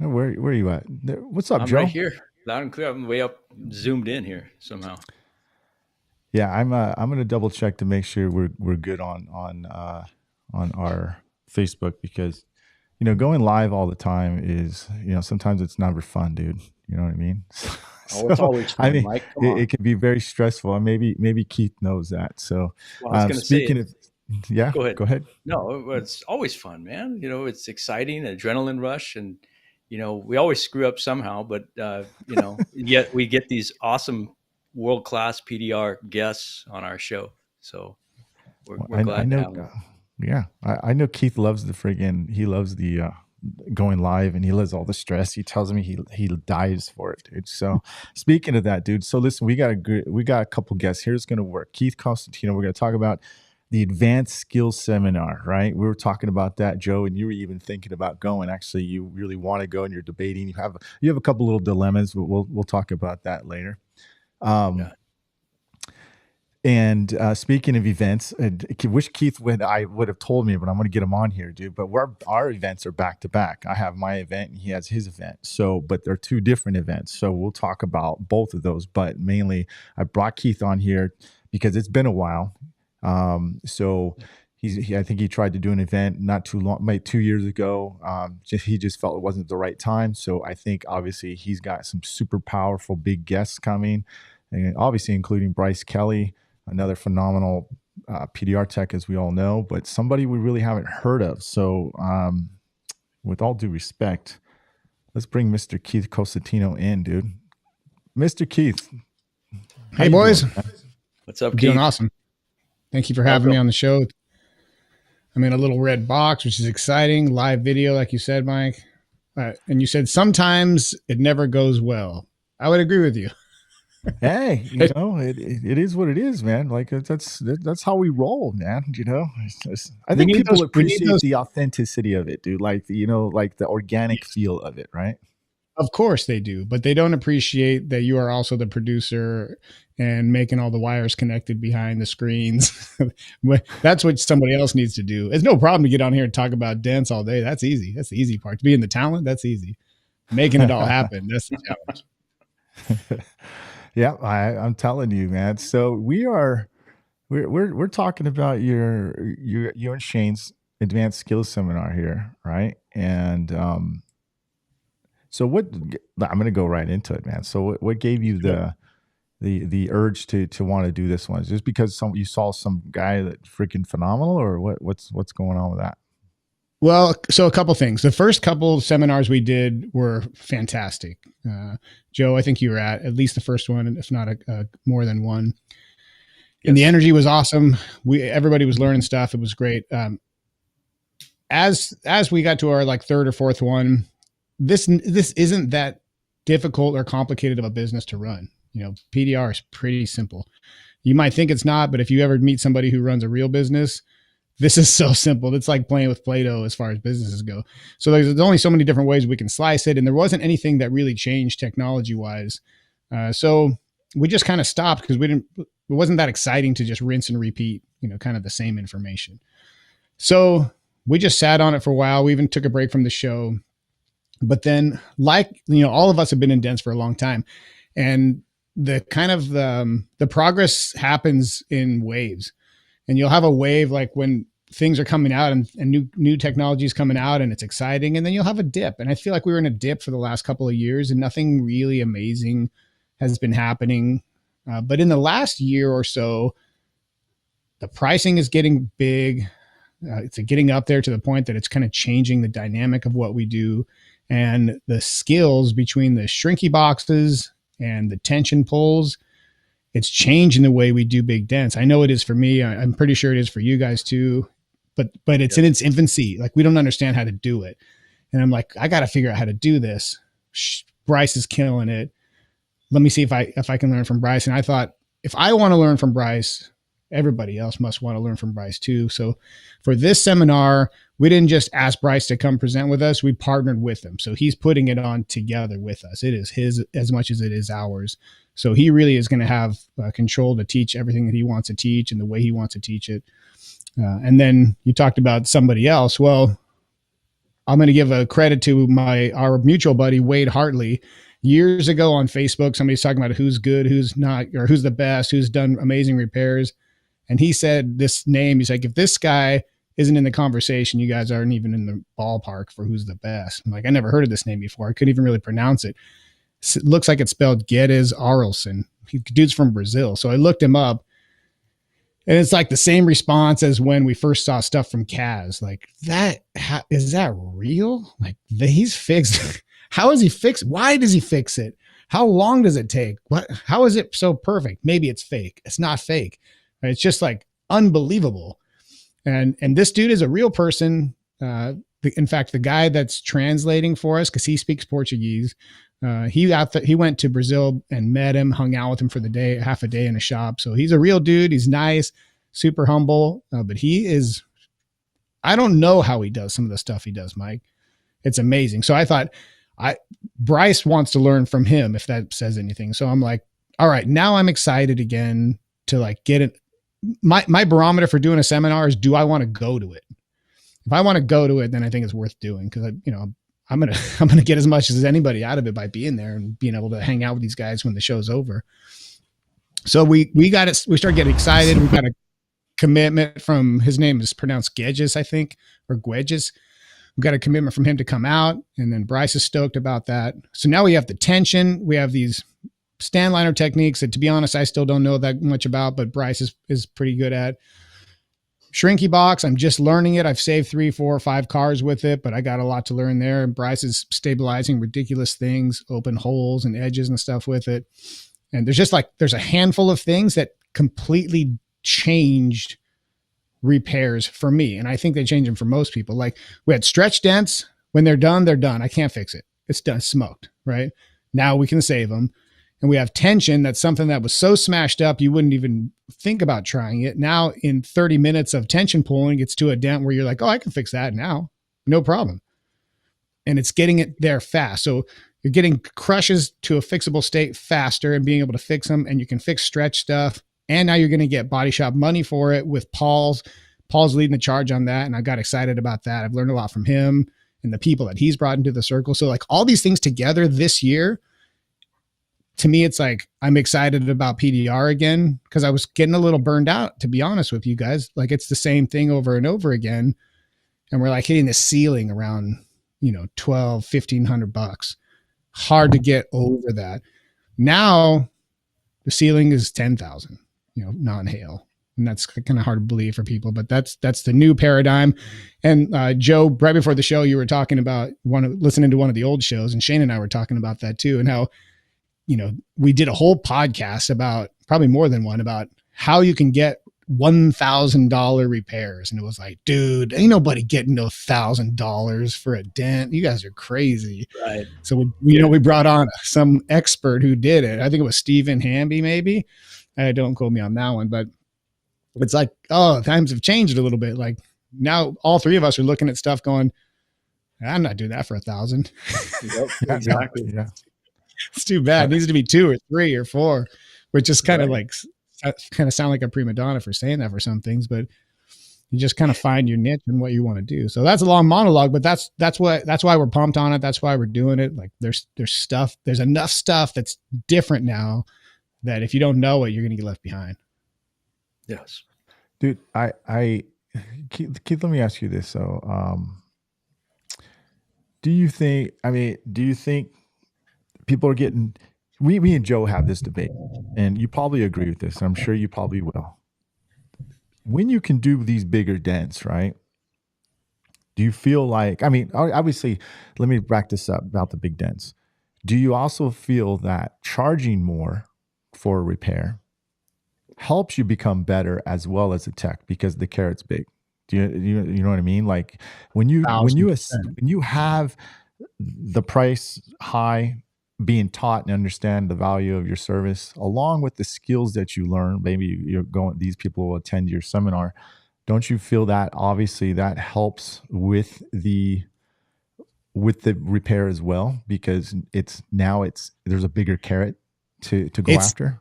Where are you at? What's up, I'm right Joe? here, loud and clear. I'm way up, zoomed in here somehow. Yeah, I'm gonna double check to make sure we're good on our Facebook because going live all the time is sometimes it's never fun, dude. You know what I mean? Oh, it's So always I fun, mean, Mike. Come it on. can be very stressful, and maybe Keith knows that. So Well, I was gonna say speaking it. of, yeah, Go ahead. go ahead. No, it's always fun, man. It's exciting, adrenaline rush, and we always screw up somehow, but yet we get these awesome world class PDR guests on our show. So we're Well, we're I glad to know, have them. yeah, I know Keith loves he loves the going live, and he loves all the stress. He tells me he dives for it, dude. So speaking of that, dude, so listen, we got a couple guests. Here's going to work. Keith Cosentino. We're going to talk about the advanced skills seminar, right? We were talking about that, Joe, and you were even thinking about going. Actually, you really want to go, and you're debating. You have a couple little dilemmas, but we'll talk about that later. Um, Yeah. and speaking of events, and I wish Keith would have told me, but I'm going to get him on here, dude. But our events are back to back. I have my event, and he has his event. So, but they're two different events. So we'll talk about both of those. But mainly, I brought Keith on here because it's been a while. So I think he tried to do an event not too long, maybe 2 years ago. He just felt it wasn't the right time. So I think obviously he's got some super powerful big guests coming, and obviously including Bryce Kelly, another phenomenal PDR tech, as we all know, but somebody we really haven't heard of. So, with all due respect, let's bring Mr. Keith Cosentino in, dude. Mr. Keith, how Hey, you boys. doing, man? What's up, I'm doing Keith? awesome. Thank you for having me Welcome. on the show. I'm in a little red box, which is exciting. Live video, like you said, Mike. And you said sometimes it never goes well. I would agree with you. Hey, it is what it is, man. Like that's how we roll, man. I We think need those. people We need appreciate those. the authenticity of it, dude. Like like the organic Yes, feel of it, right? of course they do, but they don't appreciate that you are also the producer and making all the wires connected behind the screens. That's what somebody else needs to do. It's no problem to get on here and talk about dance all day. That's easy. That's the easy part. Being the talent, that's easy. Making it all happen, that's the challenge. Yeah, I'm telling you, man. So we're talking about your and Shane's advanced skills seminar here, right? And so what I'm going to go right into it, man. So what gave you Sure. the urge to want to do this one? Is it just because you saw some guy that freaking phenomenal, or what's going on with that? Well, so a couple things. The first couple seminars we did were fantastic. Joe, I think you were at least the first one, if not more than one. And the Yes. energy was awesome. Everybody was learning stuff. It was great. As we got to our like third or fourth one, this isn't that difficult or complicated of a business to run. PDR is pretty simple. You might think it's not, but if you ever meet somebody who runs a real business, this is so simple. It's like playing with Play-Doh as far as businesses go. So there's only so many different ways we can slice it, and there wasn't anything that really changed technology-wise. So we just kind of stopped because it wasn't that exciting to just rinse and repeat, kind of the same information. So we just sat on it for a while. We even took a break from the show. But then, all of us have been in dents for a long time, and the kind of the progress happens in waves. And you'll have a wave like when things are coming out and new technology is coming out and it's exciting, and then you'll have a dip. And I feel like we were in a dip for the last couple of years, and nothing really amazing has been happening. But in the last year or so, the pricing is getting big. It's getting up there to the point that it's kind of changing the dynamic of what we do, and the skills between the shrinky boxes and the tension pulls, it's changing the way we do big dents. I know it is for me. I'm pretty sure it is for you guys too, but it's in Yes. its infancy. Like, we don't understand how to do it. And I'm like, I got to figure out how to do this. Bryce is killing it. Let me see if I can learn from Bryce. And I thought, if I want to learn from Bryce, everybody else must want to learn from Bryce too. So for this seminar, we didn't just ask Bryce to come present with us. We partnered with him. So he's putting it on together with us. It is his as much as it is ours. So he really is going to have control to teach everything that he wants to teach and the way he wants to teach it. And then you talked about somebody else. Well, I'm going to give a credit to our mutual buddy, Wade Hartley. Years ago on Facebook, somebody's talking about who's good, who's not, or who's the best, who's done amazing repairs. And he said this name, he's like, if this guy isn't in the conversation, you guys aren't even in the ballpark for who's the best. I'm like, I never heard of this name before. I couldn't even really pronounce it. It looks like it's spelled Guedes Arlson. Dude's from Brazil. So I looked him up. And it's like the same response as when we first saw stuff from Kaz. Like, is that real? Like, he's fixed. How is he fixed? Why does he fix it? How long does it take? How is it so perfect? Maybe it's fake. It's not fake. Right? It's just like unbelievable. And this dude is a real person. In fact, the guy that's translating for us, because he speaks Portuguese, he went to Brazil and met him, hung out with him for the day, half a day in a shop. So he's a real dude. He's nice, super humble, but I don't know how he does some of the stuff he does, Mike. It's amazing. So I thought Bryce wants to learn from him, if that says anything. So I'm like, all right, now I'm excited again to like get it. My barometer for doing a seminar is, do I want to go to it? If I want to go to it, then I think it's worth doing. Cause I'm going to get as much as anybody out of it by being there and being able to hang out with these guys when the show's over. So we started getting excited. We got a commitment from, his name is pronounced Gedges, I think, or Gwedges. We got a commitment from him to come out, and then Bryce is stoked about that. So now we have the tension. We have these stand liner techniques that, to be honest, I still don't know that much about, but Bryce is pretty good at. Shrinky box, I'm just learning it. I've saved 3, 4, 5 cars with it, but I got a lot to learn there. And Bryce is stabilizing ridiculous things, open holes and edges and stuff with it. And there's a handful of things that completely changed repairs for me. And I think they change them for most people. Like, we had stretch dents. When they're done, they're done. I can't fix it. It's done, smoked, right? Now we can save them. And we have tension. That's something that was so smashed up, you wouldn't even think about trying it. Now in 30 minutes of tension pulling, it's to a dent where you're like, oh, I can fix that now. No problem. And it's getting it there fast. So you're getting crushes to a fixable state faster and being able to fix them. And you can fix stretch stuff. And now you're going to get body shop money for it with Paul's leading the charge on that. And I got excited about that. I've learned a lot from him and the people that he's brought into the circle. So like all these things together this year, to me, it's like, I'm excited about PDR again, because I was getting a little burned out, to be honest with you guys. Like, it's the same thing over and over again. And we're like hitting the ceiling around, $1,200-$1,500. Hard to get over that. Now the ceiling is 10,000, non-hail. And that's kind of hard to believe for people, but that's the new paradigm. And Joe, right before the show, you were talking about listening to one of the old shows, and Shane and I were talking about that too. And how, we did a whole podcast about, probably more than one, about how you can get $1,000 repairs. And it was like, dude, ain't nobody getting no $1,000 for a dent. You guys are crazy. Right. So we brought on some expert who did it. I think it was Stephen Hamby, maybe. Don't quote me on that one, but it's like, oh, times have changed a little bit. Like, now all three of us are looking at stuff going, I'm not doing that for 1,000. Yep, exactly. Yeah. It's too bad. It needs to be 2 or 3 or 4, which is kind of like, kind of sound like a prima donna for saying that for some things, but you just kind of find your niche and what you want to do. So that's a long monologue, but that's why we're pumped on it. That's why we're doing it. Like, there's enough stuff that's different now that if you don't know it, you're going to get left behind. Yes. Dude, Keith, let me ask you this. So, do you think people are getting, me and Joe have this debate, and you probably agree with this, and I'm sure you probably will. When you can do these bigger dents, right? Do you feel like, obviously, let me back this up about the big dents. Do you also feel that charging more for a repair helps you become better as well as a tech, because the carrot's big? Do you know what I mean? Like, when you have the price high, being taught and understand the value of your service, along with the skills that you learn, maybe these people will attend your seminar. Don't you feel that obviously that helps with the repair as well? Because there's a bigger carrot to go after.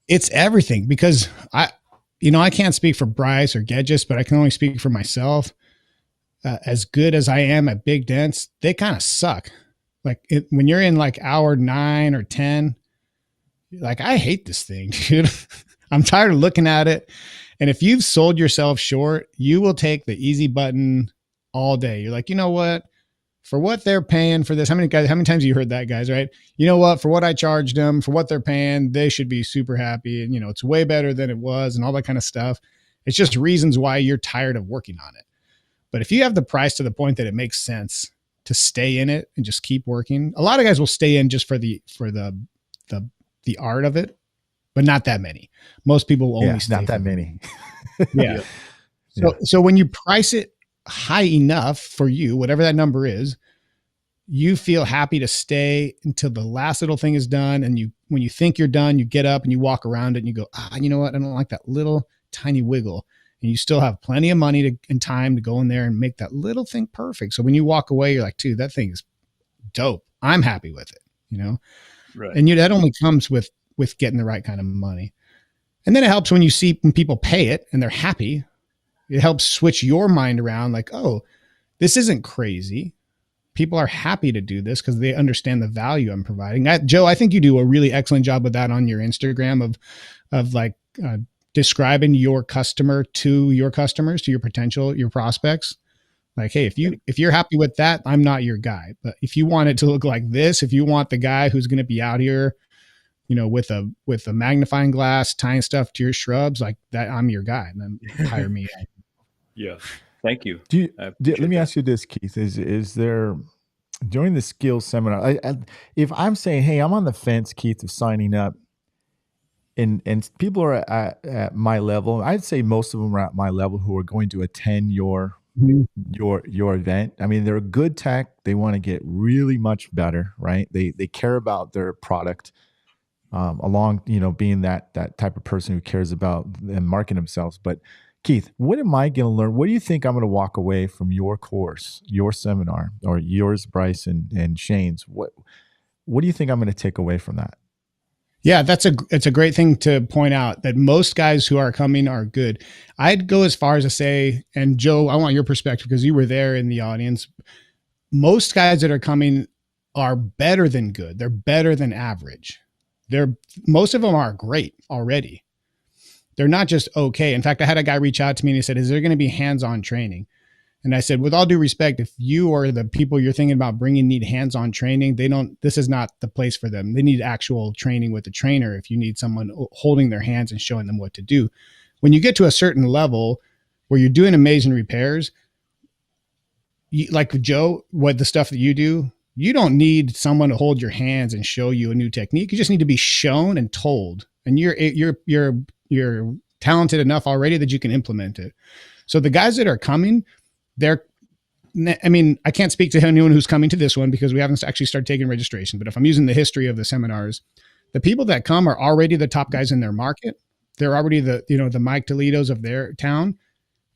It's everything, because I can't speak for Bryce or Gedges, but I can only speak for myself. as good as I am at big dents, they kind of suck. Like when you're in like hour 9 or 10, like, I hate this thing, dude. I'm tired of looking at it. And if you've sold yourself short, you will take the easy button all day. You're like, you know what? For what they're paying for this, how many times have you heard that, guys, right? You know what? For what I charged them, for what they're paying, they should be super happy. And, it's way better than it was and all that kind of stuff. It's just reasons why you're tired of working on it. But if you have the price to the point that it makes sense to stay in it and just keep working, a lot of guys will stay in just for the art of it, but not that many. Most people will only stay. Not that many. Yeah. So when you price it high enough for you, whatever that number is, you feel happy to stay until the last little thing is done. And when you think you're done, you get up and you walk around it and you go, you know what? I don't like that little tiny wiggle. And you still have plenty of money and time to go in there and make that little thing perfect. So when you walk away, you're like, dude, that thing is dope. I'm happy with it, Right. And that only comes with getting the right kind of money. And then it helps when people pay it and they're happy. It helps switch your mind around like, oh, this isn't crazy. People are happy to do this because they understand the value I'm providing. Joe, I think you do a really excellent job with that on your Instagram of like describing your customer to your customers, to your prospects. Like, hey, if you're happy with that, I'm not your guy. But if you want it to look like this, if you want the guy who's going to be out here, with a magnifying glass, tying stuff to your shrubs like that, I'm your guy. And then hire me. Yeah. Thank you. Let me ask you this, Keith, is there during the skills seminar, if I'm saying, hey, I'm on the fence, Keith, of signing up, and people are at my level, I'd say most of them are at my level who are going to attend your event. I mean, they're good tech. They want to get really much better, right? They care about their product, along, being that type of person who cares about and marketing themselves. But Keith, what am I going to learn? What do you think I'm going to walk away from your course, your seminar, or yours, Bryce and Shane's? What do you think I'm going to take away from that? Yeah, it's a great thing to point out that most guys who are coming are good. I'd go as far as to say, and Joe, I want your perspective because you were there in the audience. Most guys that are coming are better than good. They're better than average. Most of them are great already. They're not just okay. In fact, I had a guy reach out to me and he said, is there going to be hands-on training? And I said, with all due respect, if you or the people you're thinking about bringing need hands-on training, this is not the place for them. They need actual training with a trainer if you need someone holding their hands and showing them what to do. When you get to a certain level where you're doing amazing repairs, like Joe, what the stuff that you do, you don't need someone to hold your hands and show you a new technique. You just need to be shown and told. And you're talented enough already that you can implement it. So the guys that are coming, I can't speak to anyone who's coming to this one because we haven't actually started taking registration. But if I'm using the history of the seminars, the people that come are already the top guys in their market. They're already the Mike Toledos of their town.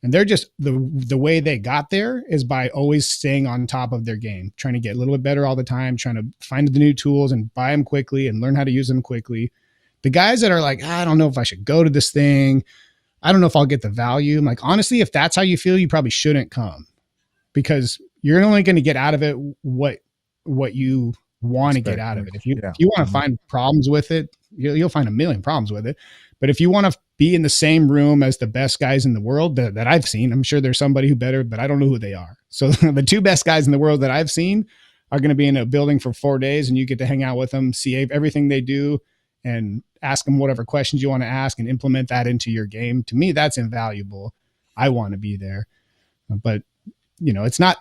And they're just the way they got there is by always staying on top of their game, trying to get a little bit better all the time, trying to find the new tools and buy them quickly and learn how to use them quickly. The guys that are like, I don't know if I should go to this thing. I don't know if I'll get the value. I'm like, honestly, if that's how you feel, you probably shouldn't come because you're only going to get out of it what you want to get out of it. If you want to find problems with it, you'll find a million problems with it. But if you want to be in the same room as the best guys in the world that I've seen, I'm sure there's somebody who better, but I don't know who they are. So the two best guys in the world that I've seen are going to be in a building for 4 days and you get to hang out with them, see everything they do and ask them whatever questions you want to ask and implement that into your game. To me, that's invaluable. I want to be there, but it's not,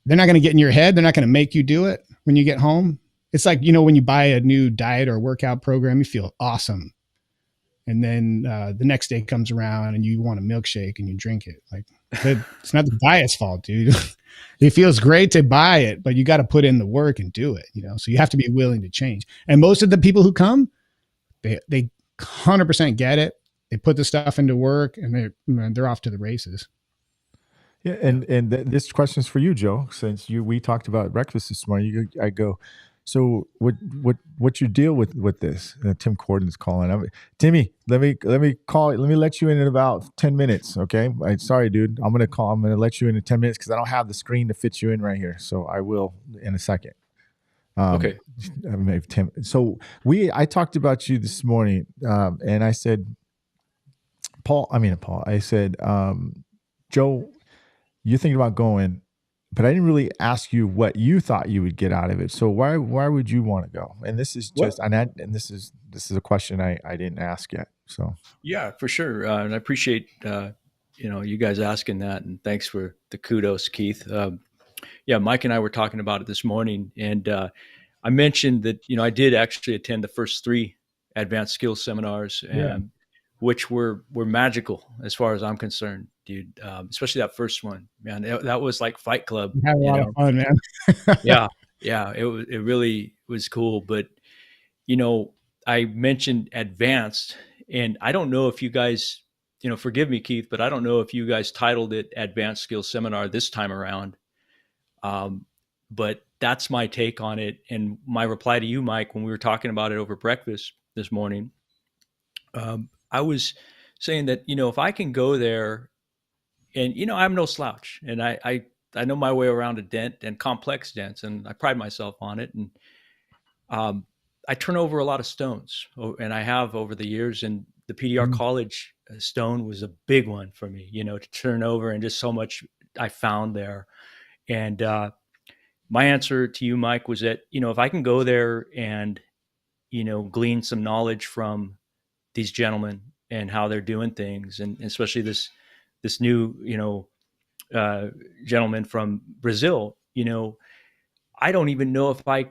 they're not going to get in your head. They're not going to make you do it when you get home. It's like, when you buy a new diet or workout program, you feel awesome. And then the next day comes around and you want a milkshake and you drink it. Like it's not the diet's fault, dude. It feels great to buy it, but you got to put in the work and do it, so you have to be willing to change. And most of the people who come, they 100% get it. They put the stuff into work and they're off to the races. Yeah. And this question is for you, Joe, since we talked about breakfast this morning. I go, So what's your deal with this? Tim Kordon's calling. Timmy, let me call. Let me let you in about 10 minutes. Okay. Sorry, dude. I'm gonna let you in 10 minutes because I don't have the screen to fit you in right here. So I will in a second. Okay. Maybe Tim. So I talked about you this morning, and I said, Paul. I said, Joe, you're thinking about going, but I didn't really ask you what you thought you would get out of it. So why would you want to go? And this is just this is a question I didn't ask yet. So yeah, for sure, and I appreciate you guys asking that, and thanks for the kudos, Keith. Yeah, Mike and I were talking about it this morning, and I mentioned that I did actually attend the first 3 advanced skills seminars, which were magical as far as I'm concerned, dude. Especially that first one, man. That was like Fight Club. You had a lot of fun, man. Yeah, it really was cool. But I mentioned advanced, and I don't know if you guys, forgive me, Keith, but I don't know if you guys titled it Advanced Skills Seminar this time around. But that's my take on it. And my reply to you, Mike, when we were talking about it over breakfast this morning, I was saying that, if I can go there and, I'm no slouch, and I know my way around a dent and complex dents, and I pride myself on it. And I turn over a lot of stones, and I have over the years, and the PDR college stone was a big one for me, to turn over, and just so much I found there. And my answer to you, Mike, was that, if I can go there and, glean some knowledge from these gentlemen and how they're doing things, and especially this new, gentleman from Brazil, I don't even know if I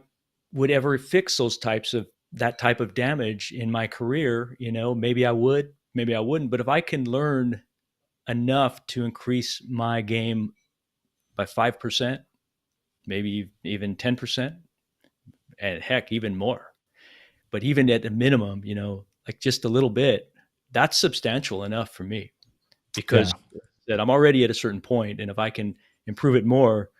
would ever fix that type of damage in my career. Maybe I would, maybe I wouldn't, but if I can learn enough to increase my game by 5%, maybe even 10%, and heck, even more. But even at the minimum, like just a little bit, that's substantial enough for me, because that I'm already at a certain point, and if I can improve it more,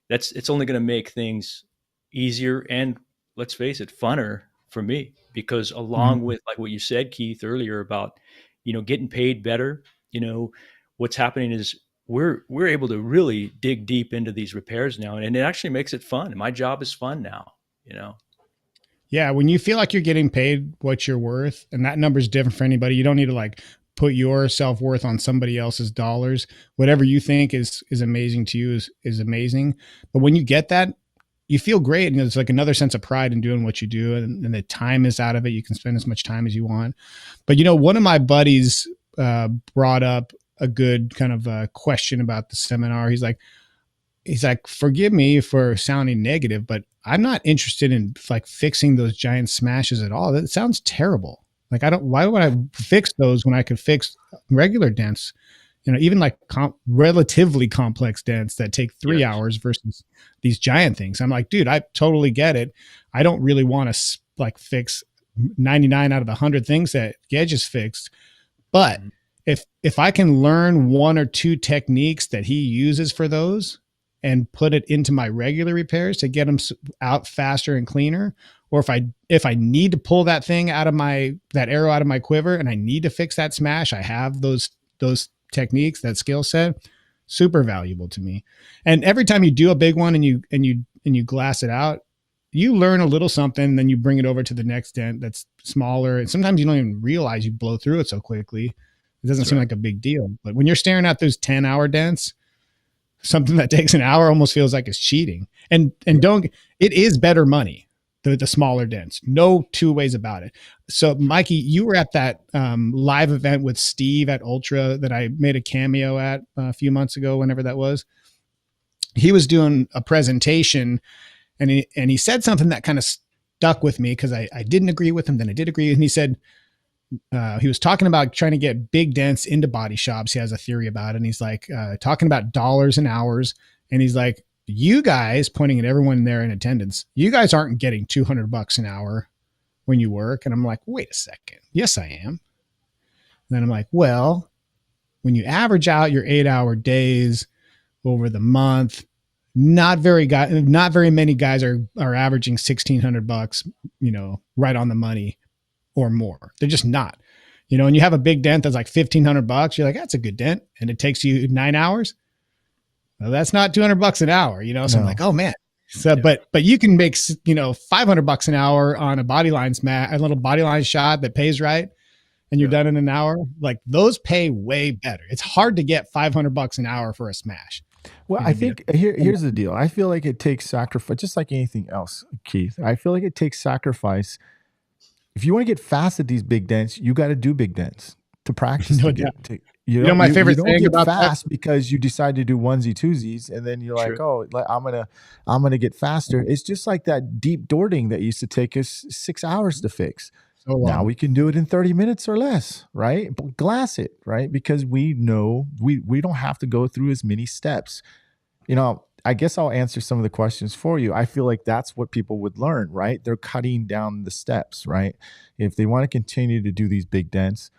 it's only going to make things easier and, let's face it, funner for me. Because along with, like what you said, Keith, earlier about, getting paid better, what's happening is we're able to really dig deep into these repairs now, and it actually makes it fun. My job is fun now. Yeah, when you feel like you're getting paid what you're worth, and that number is different for anybody, you don't need to like put your self-worth on somebody else's dollars. Whatever you think is amazing to you is amazing. But when you get that, you feel great, and there's like another sense of pride in doing what you do, and the time is out of it. You can spend as much time as you want. But one of my buddies brought up a good kind of question about the seminar. He's like, forgive me for sounding negative, but I'm not interested in like fixing those giant smashes at all. That sounds terrible. Like, why would I fix those when I could fix regular dents? Even like relatively complex dents that take 3 hours versus these giant things. I'm like, dude, I totally get it. I don't really want to like fix 99 out of the 100 things that Gedge fixed. But if I can learn 1 or 2 techniques that he uses for those and put it into my regular repairs to get them out faster and cleaner, or if I need to pull that thing that arrow out of my quiver and I need to fix that smash, I have those techniques, that skill set, super valuable to me. And every time you do a big one and you glass it out, you learn a little something, and then you bring it over to the next dent that's smaller. And sometimes you don't even realize you blow through it so quickly. It doesn't seem like a big deal. But when you're staring at those 10-hour dents, something that takes an hour almost feels like it's cheating. And it is better money, the smaller dents. No two ways about it. So Mikey, you were at that live event with Steve at Ultra that I made a cameo at a few months ago, whenever that was. He was doing a presentation, and he said something that kind of stuck with me, because I didn't agree with him. Then I did agree. And he said, he was talking about trying to get big dents into body shops. He has a theory about it. And he's like, talking about dollars and hours. And he's like, you guys, pointing at everyone there in attendance, you guys aren't getting $200 an hour when you work. And I'm like, wait a second. Yes, I am. And then I'm like, well, when you average out your 8-hour days over the month, not very many guys are averaging $1,600, right on the money or more. They're just not, and you have a big dent that's like $1,500. You're like, that's a good dent. And it takes you 9 hours. Well, that's not $200 an hour, So No. I'm like, oh man. So, but you can make, $500 an hour on a a little body line shot that pays right. And you're done in an hour. Like those pay way better. It's hard to get $500 an hour for a smash. Well, I think here's the deal. I feel like it takes sacrifice, just like anything else, Keith. I feel like it takes sacrifice. If you want to get fast at these big dents, you got to do big dents to practice. No doubt. My favorite thing get about fast that, because you decide to do onesie twosies, and then you're like, oh, I'm gonna get faster. It's just like that deep dorting that used to take us 6 hours to fix. Now we can do it in 30 minutes or less, right? Glass it, right? Because we know we don't have to go through as many steps. I guess I'll answer some of the questions for you. I feel like that's what people would learn, right? They're cutting down the steps, right? If they want to continue to do these big dents,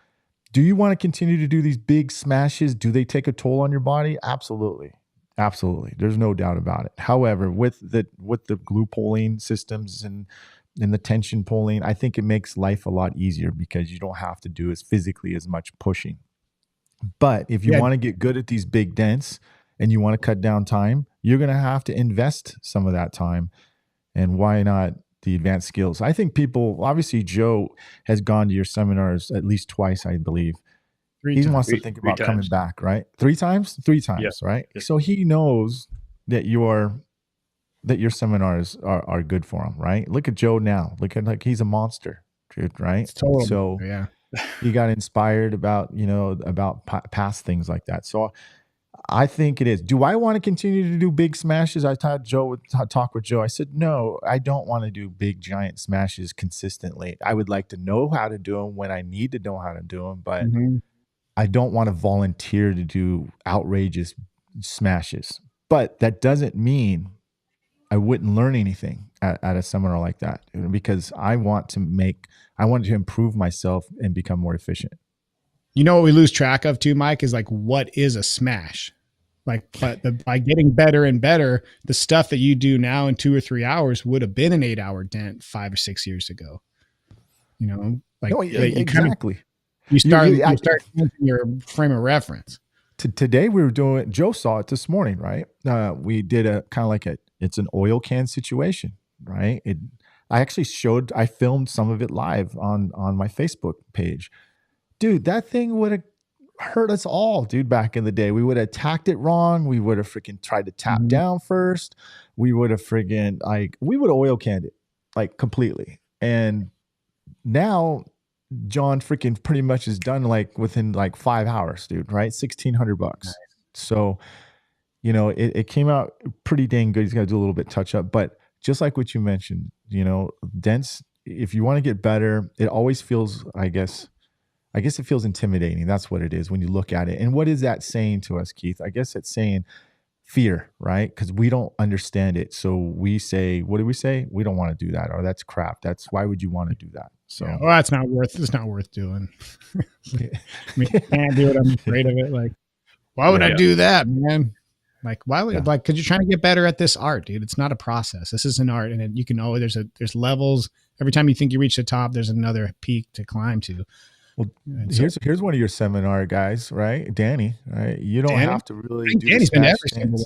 do you want to continue to do these big smashes? Do they take a toll on your body? Absolutely. Absolutely. There's no doubt about it. However, with the glue pulling systems and the tension pulling, I think it makes life a lot easier because you don't have to do physically as much pushing. But if you want to get good at these big dents and you want to cut down time, you're going to have to invest some of that time. And why not the advanced skills? I think people, obviously Joe has gone to your seminars at least twice, I believe. He wants to think about coming back, right? 3 times? 3 times, right? Yeah. So he knows that your seminars are good for him, right? Look at Joe now. Look at he's a monster, dude, right? Totally. So yeah, he got inspired about past things like that. So I think it is. Do I want to continue to do big smashes? I talked with Joe. I said, no, I don't want to do big giant smashes consistently. I would like to know how to do them when I need to know how to do them, but I don't want to volunteer to do outrageous smashes. But that doesn't mean I wouldn't learn anything at a seminar like that, because I want to improve myself and become more efficient. What we lose track of too, Mike, is like, what is a smash? But by getting better and better, the stuff that you do now in 2 or 3 hours would have been an 8-hour dent 5 or 6 years ago. Exactly. You start changing your frame of reference. Today we were doing. Joe saw it this morning, right? We did a kind of like it's an oil can situation, right? I filmed some of it live on my Facebook page. Dude, that thing would have hurt us all, dude, back in the day. We would have attacked it wrong. We would have freaking tried to tap down first. We would have oil canned it completely. And now John freaking pretty much is done within 5 hours, dude, right? $1,600. Nice. So, it came out pretty dang good. He's got to do a little bit touch up, but just like what you mentioned, dents, if you want to get better, it always feels, I guess it feels intimidating. That's what it is when you look at it. And what is that saying to us, Keith? I guess it's saying fear, right? Because we don't understand it. So we say, what do we say? We don't want to do that, or that's crap. Why would you want to do that? So it's not worth doing. I mean, I can't do it. I'm afraid of it. Why would I do that, man? Why would because you're trying to get better at this art, dude. It's not a process. This is an art, and you can always there's levels. Every time you think you reach the top, there's another peak to climb to. Well, here's one of your seminar guys, right? Danny, right? You don't have to really do Danny's been every single.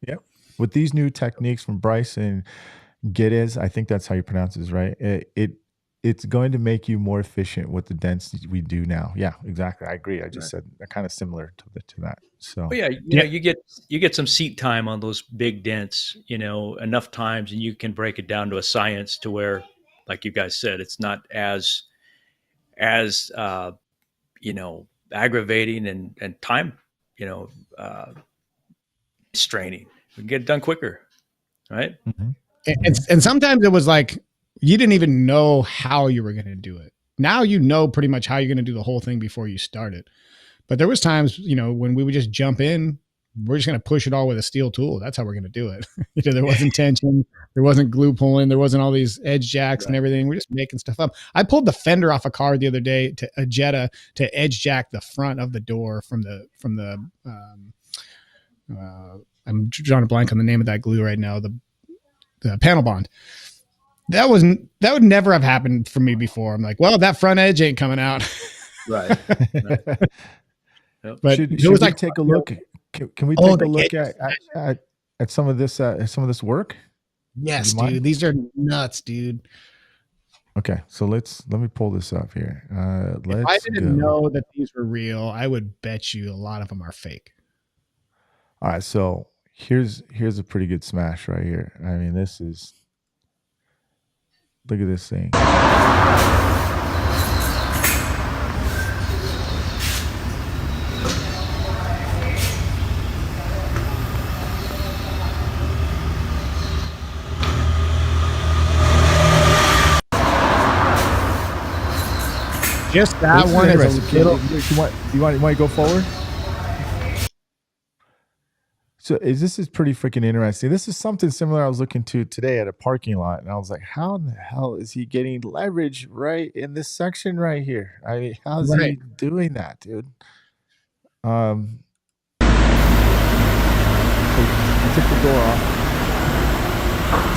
Yep. With these new techniques from Bryson Geddes, I think that's how you pronounce it, right? It's going to make you more efficient with the dents we do now. Yeah, exactly. I agree. I just said kind of similar to that. So you get some seat time on those big dents, enough times, and you can break it down to a science to where, like you guys said, it's not as aggravating and time, straining. We can get it done quicker, right? Mm-hmm. And sometimes it was you didn't even know how you were going to do it. Now pretty much how you're going to do the whole thing before you start it. But there was times, when we would just jump in, we're just going to push it all with a steel tool. That's how we're going to do it. There wasn't tension. There wasn't glue pulling. There wasn't all these edge jacks and everything. We're just making stuff up. I pulled the fender off a car the other day to a Jetta to edge jack the front of the door from the I'm drawing a blank on the name of that glue right now. The panel bond. That would never have happened for me before. I'm like, well, that front edge ain't coming out. Right. Right. Yep. But should it was we like, take a look? Can we Oh, take a the look edges. at some of this work? Yes, You mind? dude. These are nuts, dude. Okay, so let me pull this up here. If I Let's didn't go. know that these were real, I would bet you a lot of them are fake. All right, so here's a pretty good smash right here. I mean, this is, look at this thing. Just that This one is interesting. a little. You want to go forward? So this is pretty freaking interesting. This is something similar I was looking to today at a parking lot, and I was like, how in the hell is he getting leverage right in this section right here? I mean, how's he Right. doing that, dude? He took the door off.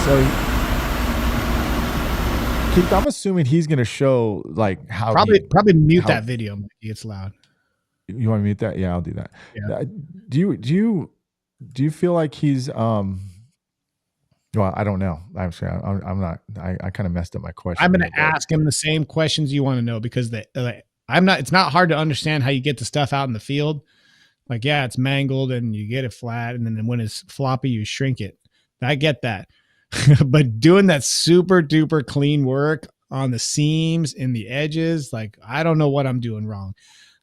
So Keith, I'm assuming he's going to show like how Probably mute how- that video, Mikey. It's loud. You want to mute that? Yeah, I'll do that. Yeah. Do you feel like he's well, I don't know. Actually, I'm not. I kind of messed up my question. I'm going here, to ask him the same questions you want to know because I'm not. It's not hard to understand how you get the stuff out in the field. Like, yeah, it's mangled and you get it flat, and then when it's floppy, you shrink it. I get that, but doing that super duper clean work on the seams and the edges, like I don't know what I'm doing wrong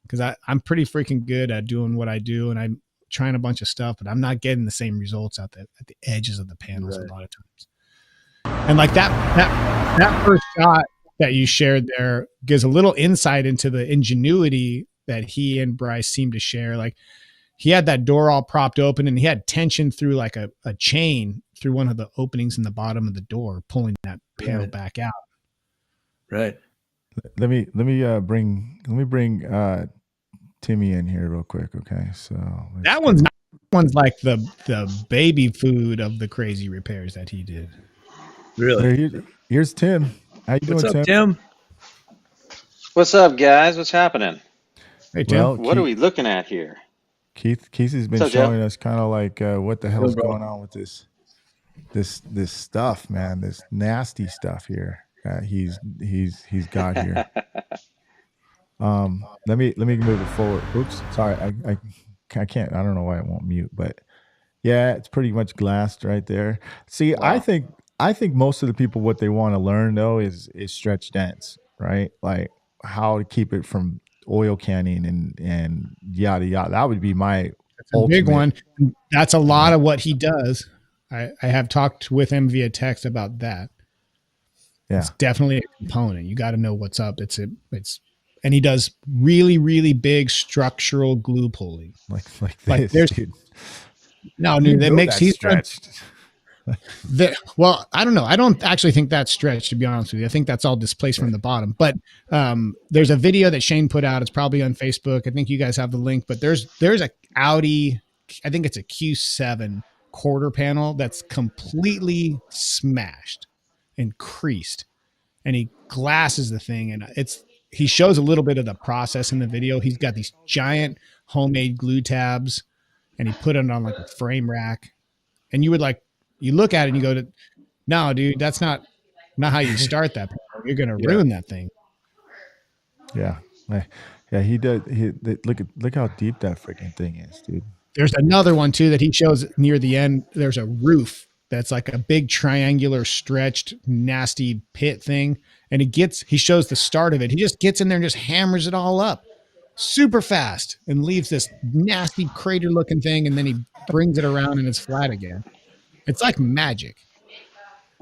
because I'm pretty freaking good at doing what I do, and I'm trying a bunch of stuff, but I'm not getting the same results at the edges of the panels Right. a lot of times. And like that first shot that you shared there gives a little insight into the ingenuity that he and Bryce seem to share. Like he had that door all propped open and he had tension through like a chain through one of the openings in the bottom of the door, pulling that panel Right. back out. Right. Let me bring Timmy in here real quick. Okay, so That one's like the baby food of the crazy repairs that he did. Really. Here's Tim. How you What's doing, up, Tim? Tim? What's up, guys? What's happening? Hey, Tim. Well, What are we looking at here? Keith has been What's up, Joe? showing us kind of like what the hell's Yo, bro. going on with this stuff, man. This nasty stuff here. He's got here. Let me move it forward. Oops, sorry, I can't. I don't know why it won't mute, but yeah, it's pretty much glassed right there. See, Wow. I think most of the people what they want to learn though is stretch dents, right? Like how to keep it from oil canning and yada yada. That would be my That's a big one. That's a lot of what he does. I have talked with him via text about that. Yeah. It's definitely a component. You got to know what's up. And he does really, really big structural glue pulling. Like Like this, dude. No, dude, that makes he's stretched. Well, I don't know. I don't actually think that's stretched, to be honest with you. I think that's all displaced from the bottom. But there's a video that Shane put out. It's probably on Facebook. I think you guys have the link. But there's a Audi, I think it's a Q7 quarter panel that's completely smashed and creased. And he glasses the thing, and he shows a little bit of the process in the video. He's got these giant homemade glue tabs, and he put it on like a frame rack. And you look at it and you go, no, dude, that's not how you start that panel. You're going to ruin that thing. Yeah. Yeah, he does. Look how deep that freaking thing is, dude. There's another one too that he shows near the end. There's a roof that's like a big triangular stretched nasty pit thing. And he shows the start of it. He just gets in there and just hammers it all up super fast and leaves this nasty crater looking thing. And then he brings it around and it's flat again. It's like magic.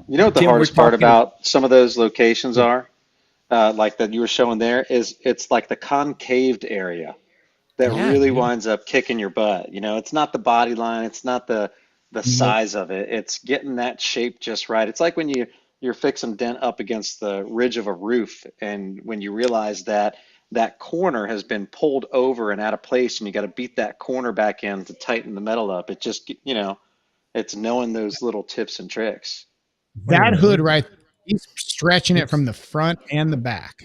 You know what the Tim, hardest we're part talking- about some of those locations are? Like that you were showing there is it's like the concaved area that Yeah, really dude. winds up kicking your butt. You know, it's not the body line, it's not the size of it. It's getting that shape just right. It's like when you're fixing dent up against the ridge of a roof, and when you realize that that corner has been pulled over and out of place, and you got to beat that corner back in to tighten the metal up. It just, it's knowing those little tips and tricks. Wait a That minute. hood right there, he's stretching it from the front and the back.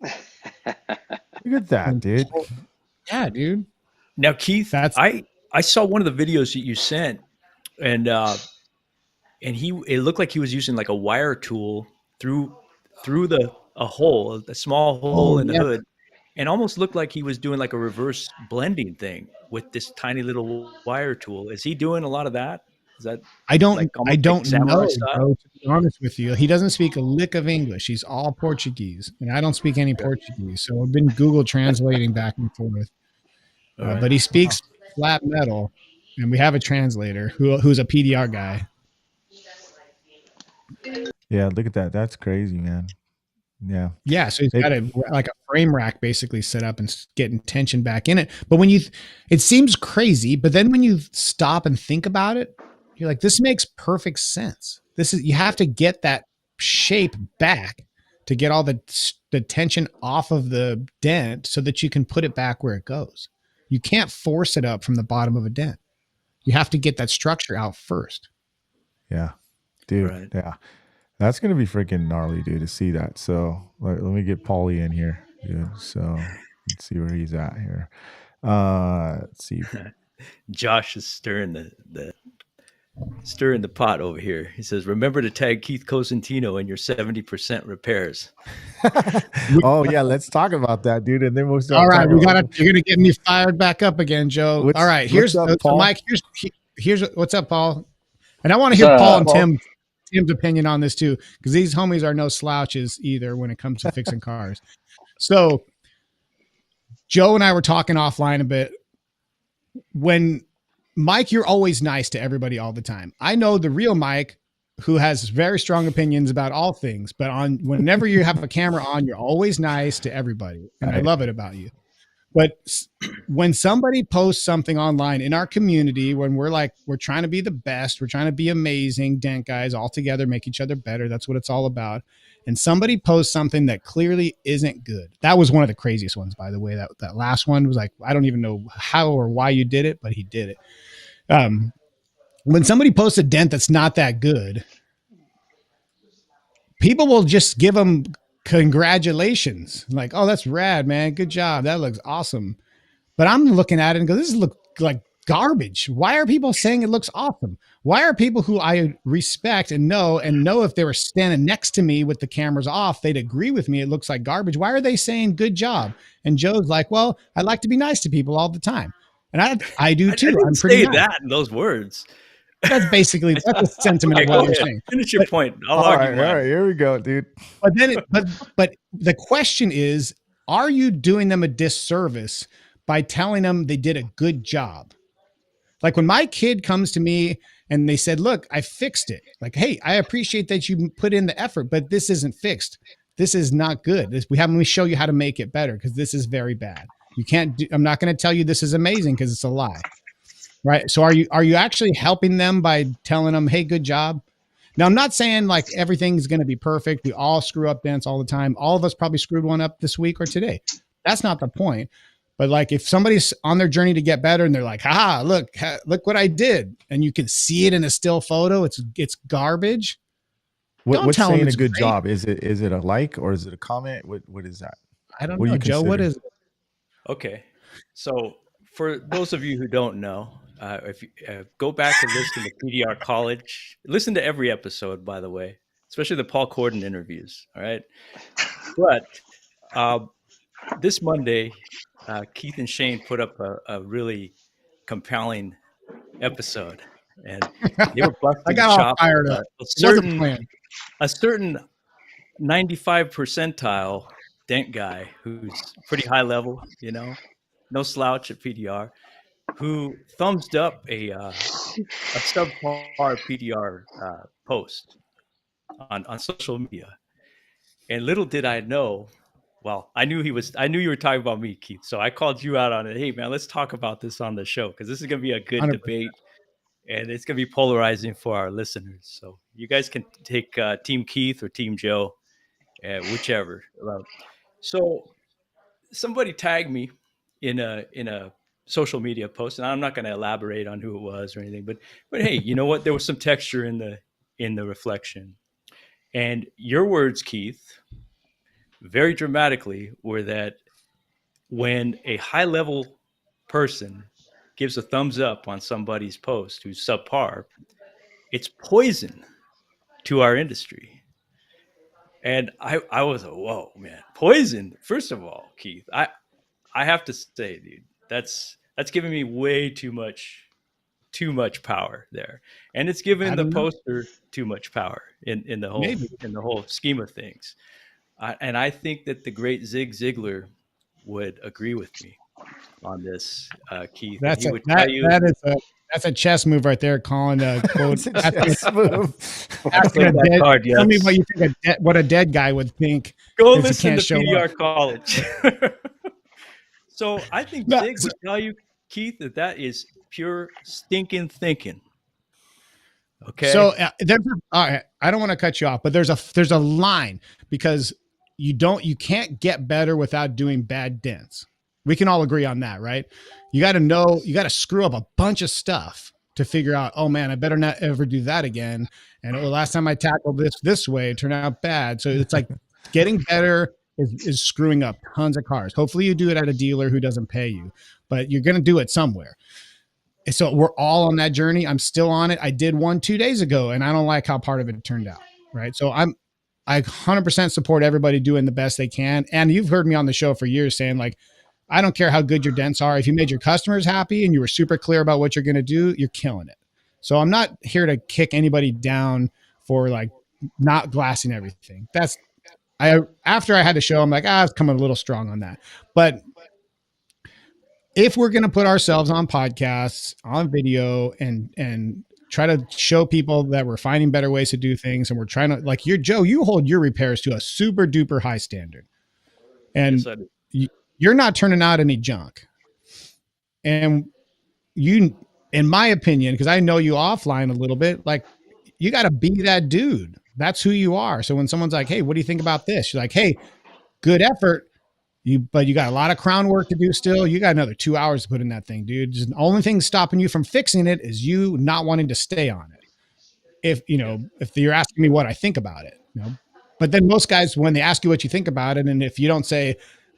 Look at that, dude. Yeah, dude. Now, Keith, I saw one of the videos that you sent, and it looked like he was using like a wire tool through a small hole in the hood, and almost looked like he was doing like a reverse blending thing with this tiny little wire tool. Is he doing a lot of that? Is that I don't like almost like samurai know, style? bro, to be honest with you. He doesn't speak a lick of English. He's all Portuguese, and I don't speak any Portuguese. So I've been Google translating back and forth. Right. But he speaks flat metal, and we have a translator who's a PDR guy. Yeah, look at that. That's crazy, man. Yeah. Yeah, so he's got like a frame rack basically set up and getting tension back in it. But when it seems crazy, but then when you stop and think about it, you're like, this makes perfect sense. You have to get that shape back to get all the tension off of the dent so that you can put it back where it goes. You can't force it up from the bottom of a dent. You have to get that structure out first. Yeah, dude. Right. Yeah. That's going to be freaking gnarly, dude, to see that. So let me get Paulie in here, dude. So let's see where he's at here. Let's see. Josh is stirring the pot over here. He says, remember to tag Keith Cosentino in your 70% repairs. Oh yeah, let's talk about that, dude. And then we'll start. All right, you're gonna get me fired back up again, Joe. All right, here's Mike. Here's what's up, Paul. And I want to hear Paul and Tim's opinion on this too, because these homies are no slouches either when it comes to fixing cars. So Joe and I were talking offline a bit. When Mike, you're always nice to everybody all the time. I know the real Mike, who has very strong opinions about all things, but whenever you have a camera on, you're always nice to everybody. And I love it about you. But when somebody posts something online in our community, when we're trying to be the best, we're trying to be amazing, dent guys all together, make each other better. That's what it's all about. And somebody posts something that clearly isn't good. That was one of the craziest ones, by the way. That last one was like, I don't even know how or why you did it, but he did it. When somebody posts a dent that's not that good, people will just give them congratulations. Like, oh, that's rad, man. Good job. That looks awesome. But I'm looking at it and go, this looks like garbage. Why are people saying it looks awesome? Why are people who I respect and know if they were standing next to me with the cameras off, they'd agree with me. It looks like garbage. Why are they saying good job? And Joe's like, well, I like to be nice to people all the time. And I do too. I didn't I'm pretty say nice. that in those words. That's basically the sentiment of what you're saying. Finish your point. I'll all argue. Right, here we go, dude. But the question is, are you doing them a disservice by telling them they did a good job? Like when my kid comes to me and they said, look, I fixed it. Like, hey, I appreciate that you put in the effort, but this isn't fixed. This is not good. Let me show you how to make it better, because this is very bad. I'm not going to tell you this is amazing, because it's a lie. Right. So are you actually helping them by telling them, hey, good job? Now, I'm not saying like everything's going to be perfect. We all screw up dents all the time. All of us probably screwed one up this week or today. That's not the point. But like if somebody's on their journey to get better and they're like, look what I did. And you can see it in a still photo. It's garbage. What's saying a good job? Is it a like or is it a comment? What is that? I don't know, Joe. What is it? Okay. So for those of you who don't know, if you go back and listen to PDR College, listen to every episode, by the way, especially the Paul Kordon interviews. All right. But this Monday, Keith and Shane put up a really compelling episode, and they were busting I got the all shop fired up. A certain 95 percentile dent guy who's pretty high level, no slouch at PDR, who thumbs up a subpar PDR post on social media. And little did I know, well, I knew you were talking about me, Keith. So I called you out on it. Hey, man, let's talk about this on the show, because this is going to be a good 100%. Debate, and it's going to be polarizing for our listeners. So you guys can take Team Keith or Team Joe, whichever. So somebody tagged me in a social media post, and I'm not going to elaborate on who it was or anything, but hey, you know what? There was some texture in the reflection, and your words, Keith, very dramatically, were that when a high level person gives a thumbs up on somebody's post who's subpar, it's poison to our industry. And I was a whoa, man, poison. First of all, Keith, I have to say, dude, that's giving me way too much power there, and it's I giving the don't know. poster too much power in the whole Maybe in the whole scheme of things. And I think that the great Zig Ziglar would agree with me on this, Keith, and that's he a would tell you, that's a chess move right there. Calling a quote. It's a chess move. I Asking played a that dead. card, Tell me what yes. you think. What a dead guy would think Go if he listen can't to show up. PDR College. So I think No, Zig would tell you, Keith, that is pure stinking thinking. so Okay. all right, I don't want to cut you off, but there's a line because you can't get better without doing bad dents. We can all agree on that, right? You got to screw up a bunch of stuff to figure out, oh man, I better not ever do that again. And oh, last time I tackled this way, it turned out bad. So it's like getting better is screwing up tons of cars. Hopefully you do it at a dealer who doesn't pay you, but you're going to do it somewhere. So we're all on that journey. I'm still on it. I did one 2 days ago and I don't like how part of it turned out. Right. So I 100% support everybody doing the best they can. And you've heard me on the show for years saying like, I don't care how good your dents are. If you made your customers happy and you were super clear about what you're going to do, you're killing it. So I'm not here to kick anybody down for like not glassing everything. After I had the show, I'm like, I was coming a little strong on that. But if we're going to put ourselves on podcasts, on video, and try to show people that we're finding better ways to do things, and we're trying to like you hold your repairs to a super duper high standard, and Yes, I do. you're not turning out any junk. And you, in my opinion, because I know you offline a little bit, like you got to be that dude. That's who you are. So when someone's like, "Hey, what do you think about this?" You're like, "Hey, good effort." But you got a lot of crown work to do still. You got another 2 hours to put in that thing, dude. Just the only thing stopping you from fixing it is you not wanting to stay on it. If you're asking me what I think about it, But then most guys, when they ask you what you think about it, and if you don't say,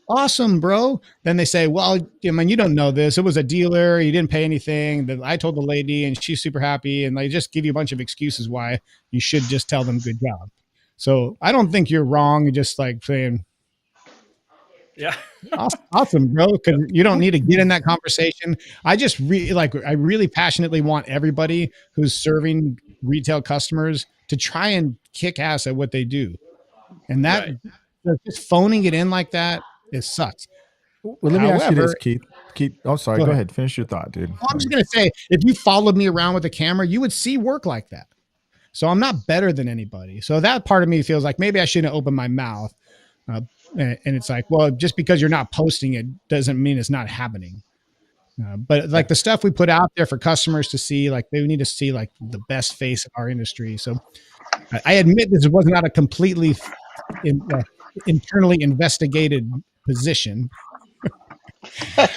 awesome, bro, then they say, well, I mean, you don't know this. It was a dealer. You didn't pay anything. I told the lady and she's super happy. And they just give you a bunch of excuses why you should just tell them good job. So I don't think you're wrong. You're just like saying, Yeah. awesome, bro, because you don't need to get in that conversation. I really passionately want everybody who's serving retail customers to try and kick ass at what they do. And that Right. just phoning it in like that, it sucks. Well, let me ask you this, However, Keith. Keith, oh, sorry. go Go ahead. ahead. Finish your thought, dude. I'm just going to say, if you followed me around with a camera, you would see work like that. So I'm not better than anybody. So that part of me feels like maybe I shouldn't open my mouth. And it's like, well, just because you're not posting it doesn't mean it's not happening. But like the stuff we put out there for customers to see, like they need to see like the best face of our industry. So I admit this was not a completely internally investigated position.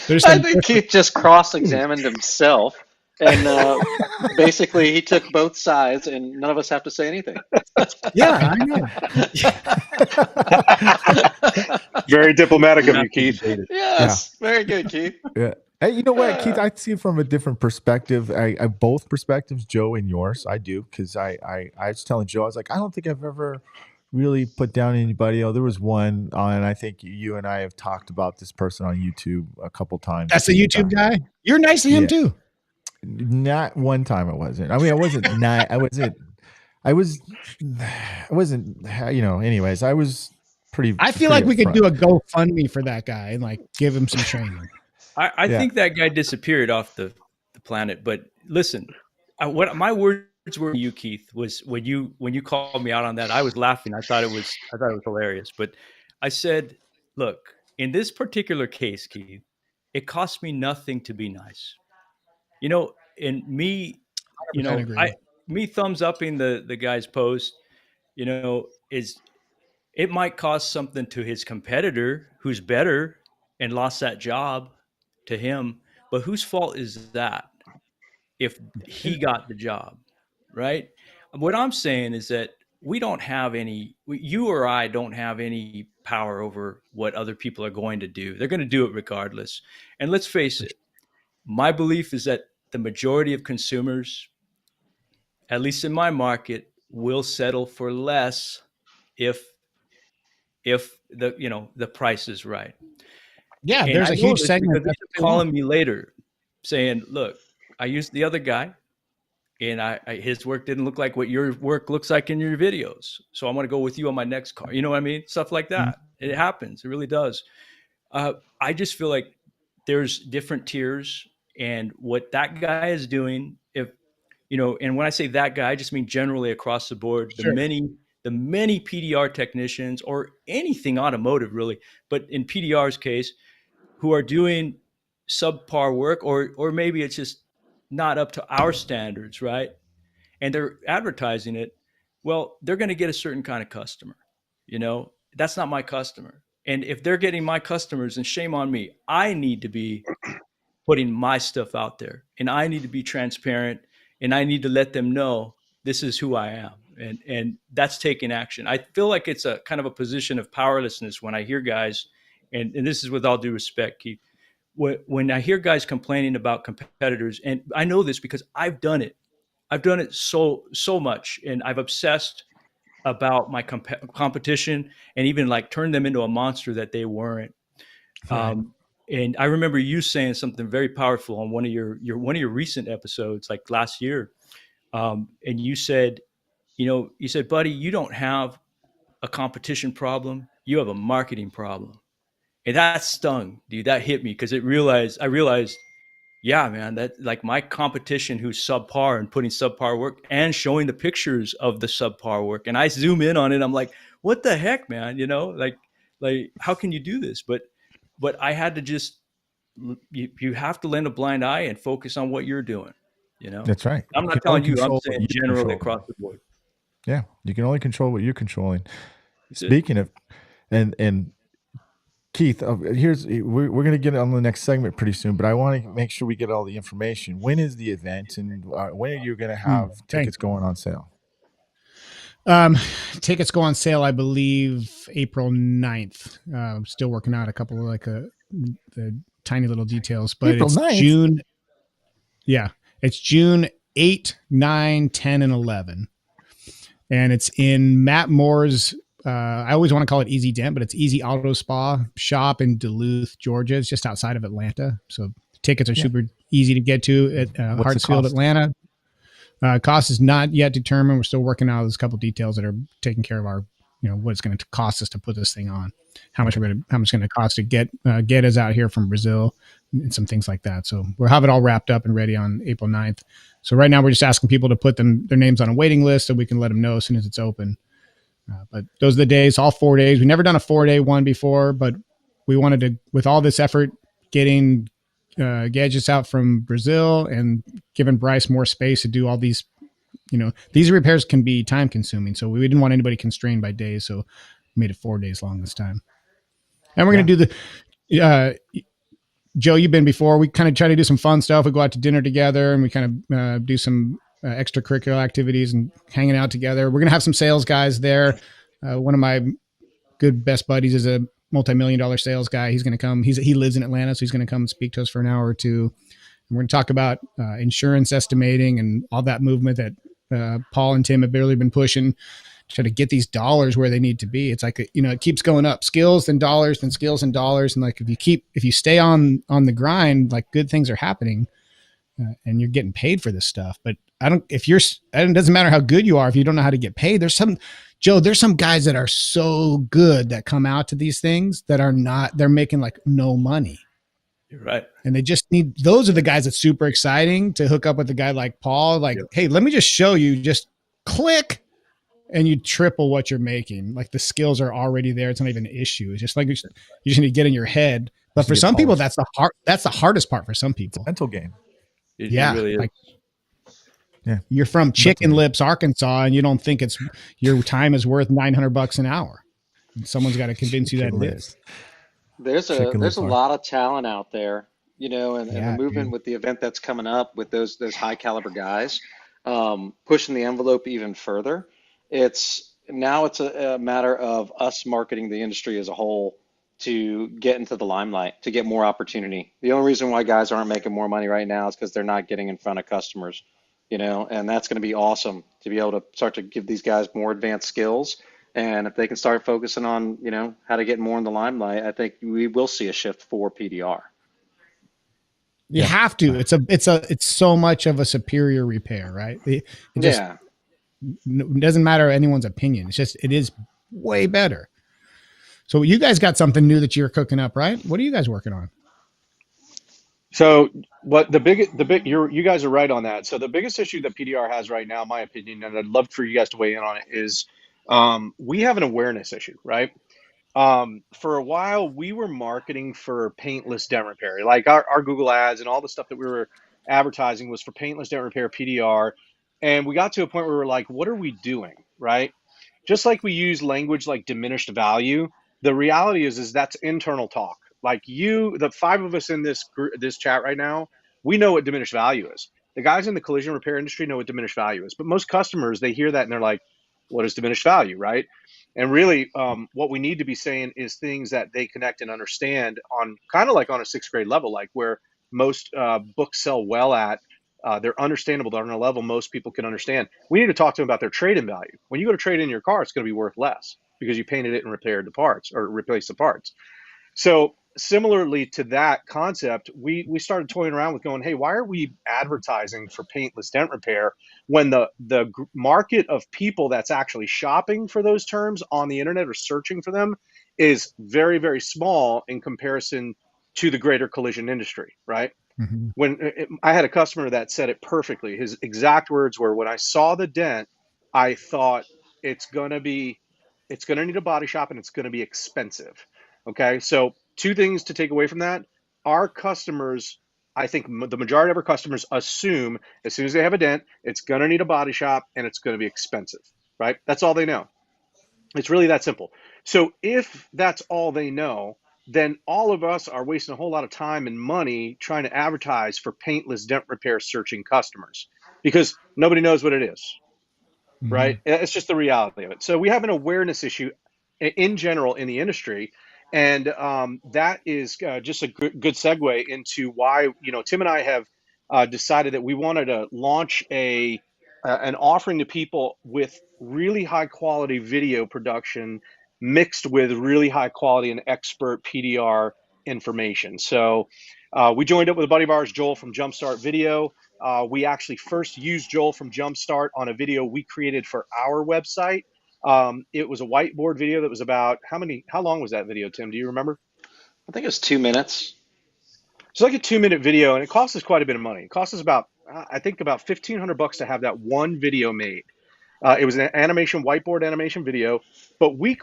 There's I some think Keith just cross-examined himself, and basically he took both sides, and none of us have to say anything. yeah, I know. Very diplomatic of you, Keith. Yes, very good, Keith. Yeah. Hey, you know what, Keith? I see it from a different perspective. I both perspectives, Joe and yours. I do because I was telling Joe, I was like, I don't think I've ever really put down anybody. Oh, there was one, and I think you and I have talked about this person on YouTube a couple times. That's a YouTube guy. You're nice to him too. Not one time it wasn't. I mean, I wasn't not. I wasn't. I wasn't. Anyways, I was pretty. I feel like we could do a GoFundMe for that guy and like give him some training. I think that guy disappeared off the planet. But listen, what my words were to you, Keith, was when you called me out on that, I was laughing. I thought it was hilarious. But I said, look, in this particular case, Keith, it cost me nothing to be nice. And me, me thumbs upping the guy's post, is it might cost something to his competitor who's better and lost that job to him. But whose fault is that if he got the job, right? What I'm saying is that we don't have any, you or I don't have any power over what other people are going to do. They're going to do it regardless. And let's face it, my belief is that the majority of consumers, at least in my market, will settle for less if the price is right. Yeah, And there's I a know huge this segment because that's they're what they calling want. me later saying, look, I used the other guy and his work didn't look like what your work looks like in your videos. So I'm going to go with you on my next car. You know what I mean? Stuff like that. It happens. It really does. I just feel like there's different tiers, and what that guy is doing, if and when I say that guy, I just mean generally across the board, Sure. the many PDR technicians or anything automotive really, but in PDR's case, who are doing subpar work, or maybe it's just not up to our standards, right? And they're advertising it. Well, they're going to get a certain kind of customer. That's not my customer. And if they're getting my customers, then shame on me. I need to be putting my stuff out there, and I need to be transparent, and I need to let them know this is who I am. And that's taking action. I feel like it's a kind of a position of powerlessness when I hear guys, and this is with all due respect, Keith, when I hear guys complaining about competitors, and I know this because I've done it. I've done it so much, and I've obsessed about my competition, and even like turned them into a monster that they weren't. Right. And I remember you saying something very powerful on one of your recent episodes, like last year. And you said, buddy, you don't have a competition problem. You have a marketing problem. And that stung, dude. That hit me because I realized, yeah, man, that like my competition who's subpar and putting subpar work and showing the pictures of the subpar work. And I zoom in on it. I'm like, what the heck, man? Like how can you do this? But I had to just, you have to lend a blind eye and focus on what you're doing. That's right. I'm You not can only telling you, I'm control what saying you generally control. across the board. Yeah, you can only control what you're controlling. That's it. Speaking of, and Keith, we're going to get on the next segment pretty soon, but I want to make sure we get all the information. When is the event, and when are you going to have tickets going on sale? Tickets go on sale, I believe, April 9th. I'm still working out a couple of the tiny little details, but April it's 9th? June. Yeah, it's June 8, 9, 10, and 11. And it's in Matt Moore's, I always want to call it Easy Dent, but it's Easy Auto Spa shop in Duluth, Georgia. It's just outside of Atlanta. So tickets are super easy to get to at Hartsfield, Atlanta. Cost is not yet determined. We're still working out those couple details that are taking care of our, what it's going to cost us to put this thing on, how much it's going to cost to get us out here from Brazil and some things like that. So we'll have it all wrapped up and ready on April 9th. So right now we're just asking people to put their names on a waiting list so we can let them know as soon as it's open. But those are the days, all 4 days. We've never done a 4-day one before, but we wanted to, with all this effort, getting gadgets out from Brazil and giving Bryce more space to do all these, these repairs can be time consuming. So we didn't want anybody constrained by days. So we made it 4 days long this time. And we're going to do the, Joe, you've been before. We kind of try to do some fun stuff. We go out to dinner together and we kind of do some extracurricular activities and hanging out together. We're going to have some sales guys there. One of my good best buddies is a multi-million-dollar sales guy. He's going to come. He lives in Atlanta, so he's going to come speak to us for an hour or two. And we're going to talk about insurance estimating and all that movement that Paul and Tim have barely been pushing to try to get these dollars where they need to be. It's like, it keeps going up, skills and dollars and skills and dollars. And like, if you stay on the grind, like good things are happening and you're getting paid for this stuff. But it doesn't matter how good you are. If you don't know how to get paid, there's some guys that are so good that come out to these things that they're making like no money. You're right. And those are the guys that's super exciting to hook up with a guy like Paul. Like, hey, let me just show you, just click and you triple what you're making. Like the skills are already there. It's not even an issue. It's just like you just need to get in your head. But for some people, that's the hardest part for some people. It's a mental game. It really is. Like, you're from Chicken Lips, Arkansas, and you don't think your time is worth $900 an hour. And someo's got to convince you that it is. chicken there's a lips are. lot of talent out there, and the Yeah, movement dude. with the event that's coming up with those high caliber guys, pushing the envelope even further. It's a matter of us marketing the industry as a whole to get into the limelight, to get more opportunity. The only reason why guys aren't making more money right now is because they're not getting in front of customers, and that's going to be awesome to be able to start to give these guys more advanced skills. And if they can start focusing on, how to get more in the limelight, I think we will see a shift for PDR. You Yeah. have to. It's so much of a superior repair, right? It just Yeah. it doesn't matter anyone's opinion. It is way better. So you guys got something new that you're cooking up, right? What are you guys working on? So what you guys are right on that. So the biggest issue that PDR has right now, in my opinion, and I'd love for you guys to weigh in on it, is we have an awareness issue, right? For a while, we were marketing for paintless dent repair. Like our Google ads and all the stuff that we were advertising was for paintless dent repair, PDR. And we got to a point where we were like, what are we doing? Right? Just like we use language like diminished value, the reality is that's internal talk. Like the five of us in this chat right now, we know what diminished value is. The guys in the collision repair industry know what diminished value is, but most customers, they hear that and they're like, what is diminished value, right? And really, what we need to be saying is things that they connect and understand on kind of like on a sixth grade level, like where most books sell well at. They're understandable. They're on a level most people can understand. We need to talk to them about their trade-in value. When you go to trade in your car, it's going to be worth less because you painted it and repaired the parts or replaced the parts. So similarly to that concept, we started toying around with going, hey, why are we advertising for paintless dent repair when the market of people that's actually shopping for those terms on the internet or searching for them is very, very small in comparison to the greater collision industry, right? Mm-hmm. I had a customer that said it perfectly. His exact words were, when I saw the dent, I thought it's going to be, it's going to need a body shop and it's going to be expensive. Okay. So two things to take away from that. Our customers, I think the majority of our customers assume as soon as they have a dent, it's going to need a body shop and it's going to be expensive, right? That's all they know. It's really that simple. So if that's all they know, then all of us are wasting a whole lot of time and money trying to advertise for paintless dent repair searching customers because nobody knows what it is, Mm-hmm. right? It's just the reality of it. So we have an awareness issue in general in the industry. And that is just a good segue into why, Tim and I have decided that we wanted to launch an offering to people with really high quality video production mixed with really high quality and expert PDR information. So we joined up with a buddy of ours, Joel from Jumpstart Video. We actually first used Joel from Jumpstart on a video we created for our website. It was a whiteboard video that was about how long was that video, Tim? Do you remember? I think it's 2 minutes. It's like a 2 minute video and it cost us quite a bit of money. It cost us about, I think about $1,500 to have that one video made. It was an animation, whiteboard animation video, but we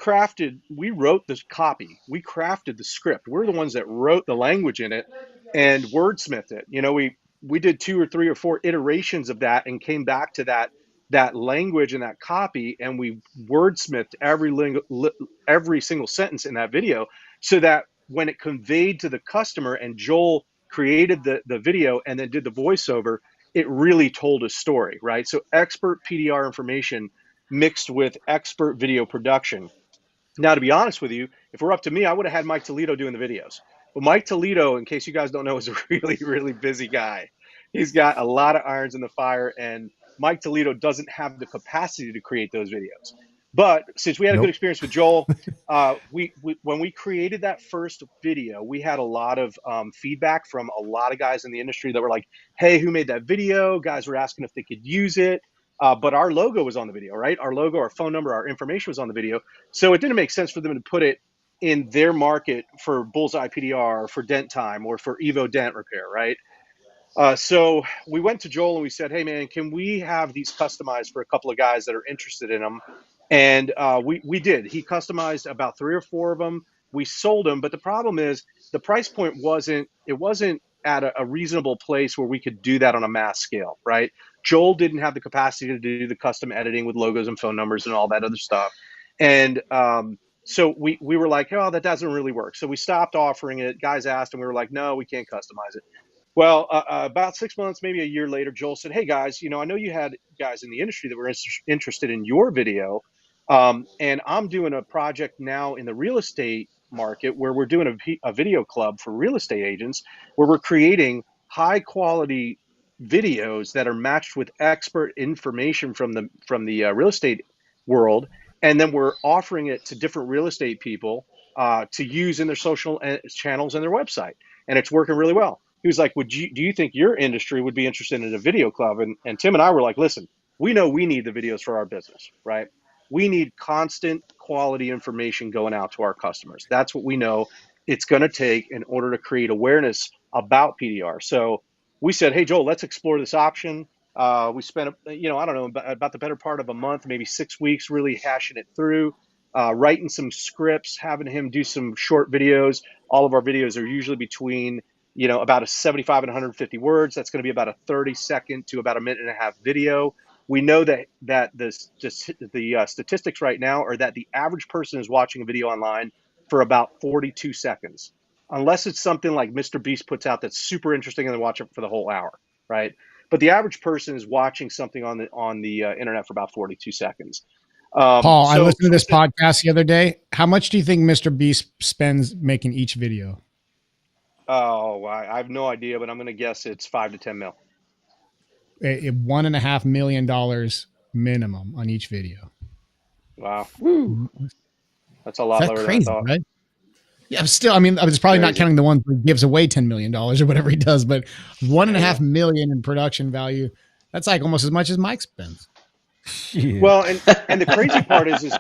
wrote this copy. We crafted the script. We're the ones that wrote the language in it and wordsmithed it. We did 2 or 3 or 4 iterations of that and came back to that language and that copy, and we wordsmithed every single sentence in that video so that when it conveyed to the customer and Joel created the video and then did the voiceover, it really told a story, right? So expert PDR information mixed with expert video production. Now, to be honest with you, if we're up to me, I would have had Mike Toledo doing the videos. But Mike Toledo, in case you guys don't know, is a really, really busy guy. He's got a lot of irons in the fire, and Mike Toledo doesn't have the capacity to create those videos. But since we had a good Nope. experience with Joel, when we created that first video, we had a lot of feedback from a lot of guys in the industry that were like, hey, who made that video? Guys were asking if they could use it. But our logo was on the video, right? Our logo, our phone number, our information was on the video. So it didn't make sense for them to put it in their market for Bullseye PDR, or for Dent Time, or for Evo Dent Repair, right? So we went to Joel and we said, hey, man, can we have these customized for a couple of guys that are interested in them? And we did. He customized about 3 or 4 of them. We sold them. But the problem is the price point wasn't at a reasonable place where we could do that on a mass scale, right? Joel didn't have the capacity to do the custom editing with logos and phone numbers and all that other stuff. And So we were like, oh, that doesn't really work. So we stopped offering it. Guys asked, and we were like, no, we can't customize it. Well, about 6 months, maybe a year later, Joel said, "Hey guys, I know you had guys in the industry that were interested in your video, and I'm doing a project now in the real estate market where we're doing a video club for real estate agents, where we're creating high quality videos that are matched with expert information from the real estate world, and then we're offering it to different real estate people to use in their social channels and their website, and it's working really well." He was like, do you think your industry would be interested in a video club? And Tim and I were like, listen, we know we need the videos for our business, right? We need constant quality information going out to our customers. That's what we know it's going to take in order to create awareness about PDR. So we said, hey, Joel, let's explore this option. We spent, I don't know, about the better part of a month, maybe 6 weeks, really hashing it through, writing some scripts, having him do some short videos. All of our videos are usually between about a 75 and 150 words. That's going to be about a 30-second to about a minute and a half video. We know that the statistics right now are that the average person is watching a video online for about 42 seconds, unless it's something like Mr. Beast puts out that's super interesting and they watch it for the whole hour, right? But the average person is watching something on the internet for about 42 seconds. Paul, I listened to this said, podcast the other day. How much do you think Mr. Beast spends making each video? Oh, I have no idea, but I'm going to guess it's 5 to 10 mil. $1.5 million minimum on each video. Wow. Woo. That's a lot That's lower crazy, than I thought. right? Yeah, still, I mean, I was probably not counting the ones where he gives away $10 million or whatever he does, but $1.5 million in production value. That's like almost as much as Mike spends. Yeah. Well, and the crazy part is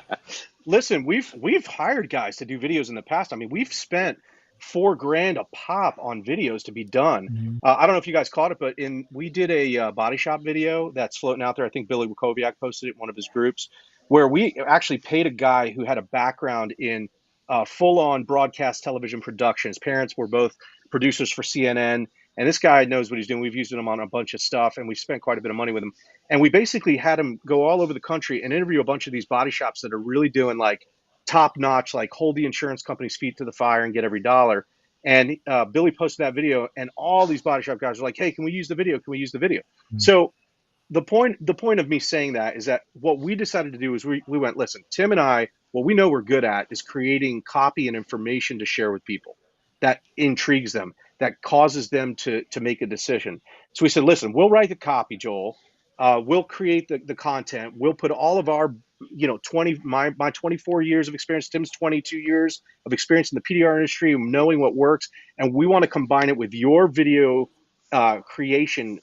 listen, we've hired guys to do videos in the past. I mean, we've spent $4,000 a pop on videos to be done. Mm-hmm. I don't know if you guys caught it, but we did a body shop video that's floating out there. I think Billy Wackowiak posted it in one of his groups, where we actually paid a guy who had a background in full-on broadcast television production. His parents were both producers for CNN, and this guy knows what he's doing. We've used him on a bunch of stuff, and we've spent quite a bit of money with him. And we basically had him go all over the country and interview a bunch of these body shops that are really doing like top notch, like hold the insurance company's feet to the fire and get every dollar. And Billy posted that video, and all these body shop guys were like, "Hey, can we use the video? Can we use the video?" Mm-hmm. So the point of me saying that is that what we decided to do is we went, listen, Tim and I, what we know we're good at is creating copy and information to share with people that intrigues them, that causes them to make a decision. So we said, listen, we'll write the copy, Joel. We'll create the content. We'll put all of our, my 24 years of experience, Tim's 22 years of experience in the PDR industry, knowing what works, and we want to combine it with your video creation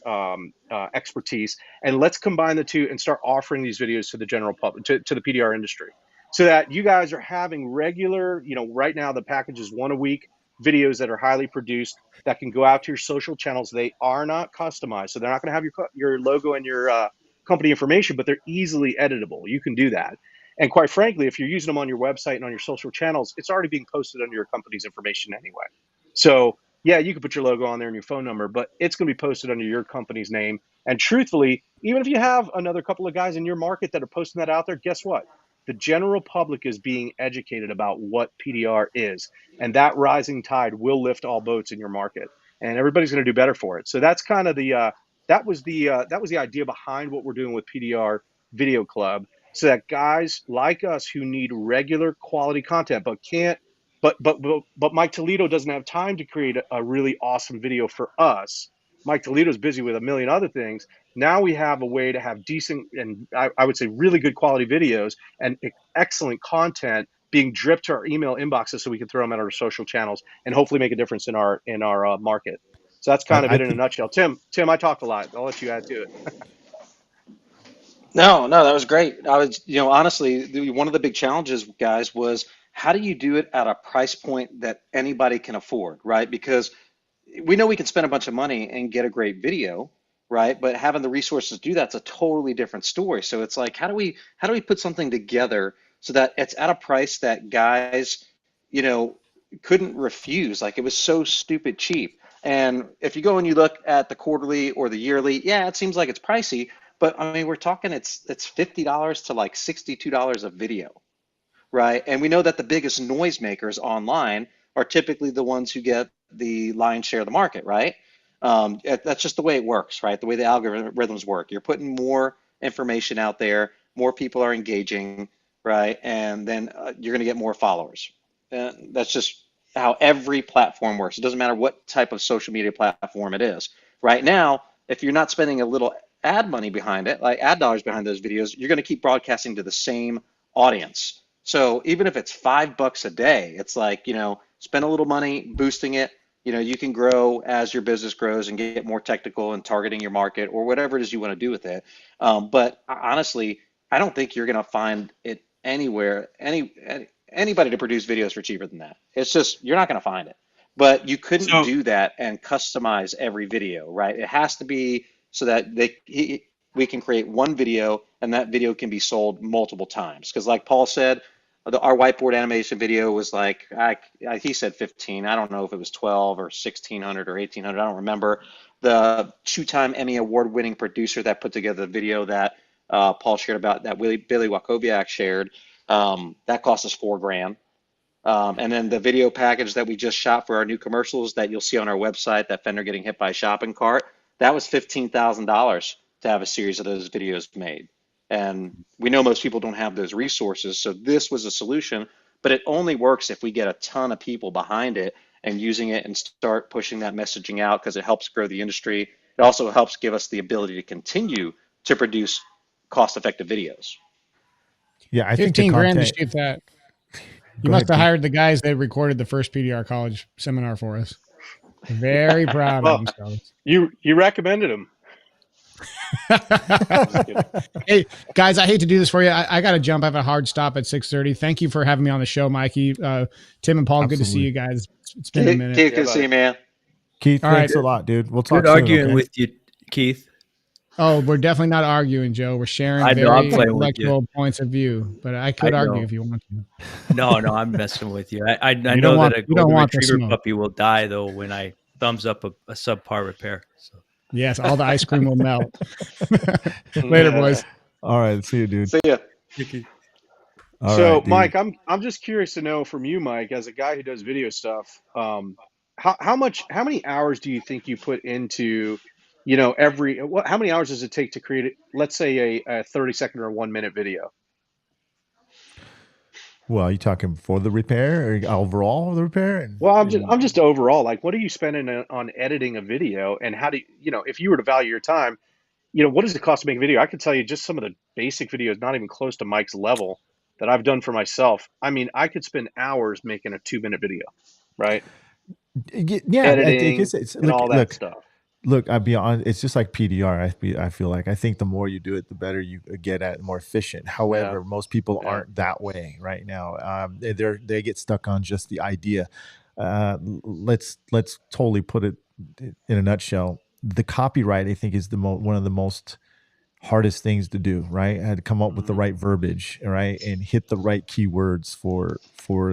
expertise, and let's combine the two and start offering these videos to the general public, to the PDR industry, so that you guys are having regular, right now the package is 1 a week videos that are highly produced that can go out to your social channels. They are not customized, so they're not going to have your logo and your company information, but they're easily editable. You can do that. And quite frankly, if you're using them on your website and on your social channels, it's already being posted under your company's information anyway. So yeah, you can put your logo on there and your phone number, but it's going to be posted under your company's name. And truthfully, even if you have another couple of guys in your market that are posting that out there, guess what? The general public is being educated about what PDR is, and that rising tide will lift all boats in your market, and everybody's going to do better for it. So that's kind of that was the idea behind what we're doing with PDR Video Club, so that guys like us who need regular quality content but can't, but Mike Toledo doesn't have time to create a really awesome video for us. Mike Toledo's busy with a million other things. Now we have a way to have decent and I would say really good quality videos and excellent content being dripped to our email inboxes, so we can throw them at our social channels and hopefully make a difference in our market. So that's kind of it in a nutshell. Tim, I talked a lot. I'll let you add to it. No, that was great. I was, honestly, one of the big challenges, guys, was how do you do it at a price point that anybody can afford, right? Because we know we can spend a bunch of money and get a great video, right? But having the resources to do that's a totally different story. So it's like, how do we put something together so that it's at a price that guys, couldn't refuse? Like, it was so stupid cheap. And if you go and you look at the quarterly or the yearly, yeah, it seems like it's pricey, but I mean, we're talking it's $50 to like $62 a video, right? And we know that the biggest noisemakers online are typically the ones who get the lion's share of the market, right? That's just the way it works, right? The way the algorithms work. You're putting more information out there, more people are engaging, right? And then you're going to get more followers. That's just how every platform works. It doesn't matter what type of social media platform it is. Right now, if you're not spending a little ad money behind it, like ad dollars behind those videos, you're going to keep broadcasting to the same audience. So even if it's $5 a day, it's like, spend a little money boosting it. You can grow as your business grows and get more technical and targeting your market or whatever it is you want to do with it. But honestly, I don't think you're going to find it anywhere, anybody to produce videos for cheaper than that. It's just, you're not going to find it. But you couldn't So do that and customize every video, right? It has to be so that we can create one video and that video can be sold multiple times. Because like Paul said, our whiteboard animation video was like, he said 15. I don't know if it was 12 or 1600 or 1800. I don't remember. The two-time Emmy award-winning producer that put together the video that Paul shared about, that Billy Wachowiak shared, that cost us $4,000. And then the video package that we just shot for our new commercials that you'll see on our website, that Fender getting hit by a shopping cart, that was $15,000 to have a series of those videos made. And we know most people don't have those resources. So this was a solution, but it only works if we get a ton of people behind it and using it and start pushing that messaging out, because it helps grow the industry. It also helps give us the ability to continue to produce cost-effective videos. Yeah, I think the 15 grand to content. shoot that. You Go must ahead, have Keith. hired the guys that recorded the first PDR college seminar for us. Very proud of well, themselves. you recommended him. Just kidding. Hey guys, I hate to do this for you. I got to jump. I have a hard stop at 6:30. Thank you for having me on the show, Mikey. Tim and Paul, good to see you guys. It's been a minute. Keith, good Yeah, to see you, man. Keith, All thanks right. a lot, dude. We'll talk Good soon. arguing Okay? with you, Keith. Oh, we're definitely not arguing, Joe. We're sharing I know, I'm very playing with you. intellectual points of view, but I could I argue know. if you want to. No, I'm messing with you. I don't know want- that a you don't golden want the retriever smoke. puppy will die though when I thumbs up a subpar repair. So Yes, all the ice cream will melt. Later, boys. All right, see you, dude. See ya. All So, right, dude. Mike, I'm just curious to know from you, Mike, as a guy who does video stuff, how many hours do you think you put into, how many hours does it take to create, let's say a 30-second or 1-minute video? Well, you talking for the repair or overall the repair? And, Well, I'm just overall, like, what are you spending on editing a video, and how do you, if you were to value your time, what does it cost to make a video? I could tell you just some of the basic videos, not even close to Mike's level, that I've done for myself. I mean, I could spend hours making a 2-minute video, right? yeah, Editing it's and all that stuff. Look, I'll be honest, it's just like PDR. I feel like I think the more you do it, the better you get at it, the more efficient. However, most people aren't that way right now. They get stuck on just the idea. Let's totally put it in a nutshell. The copyright, I think, is one of the most hardest things to do, right? I had to come up with the right verbiage, right, and hit the right keywords for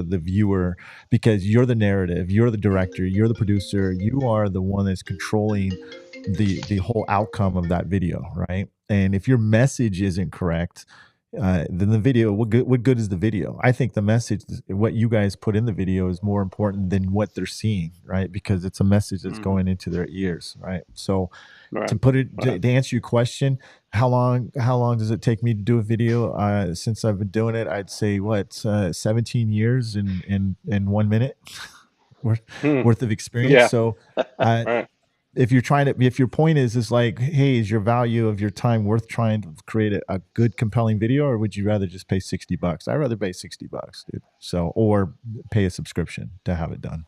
the viewer, because you're the narrative, you're the director, you're the producer, you are the one that's controlling the whole outcome of that video, right? And if your message isn't correct, then the video, what good is the video? I think the message, what you guys put in the video, is more important than what they're seeing, right? Because it's a message that's going into their ears, right? So to put it, to answer your question, how long does it take me to do a video? Since I've been doing it, I'd say 17 years in 1 minute worth of experience. Yeah. So if your point is like, hey, is your value of your time worth trying to create a good, compelling video, or would you rather just pay $60? I'd rather pay $60, dude. So, or pay a subscription to have it done.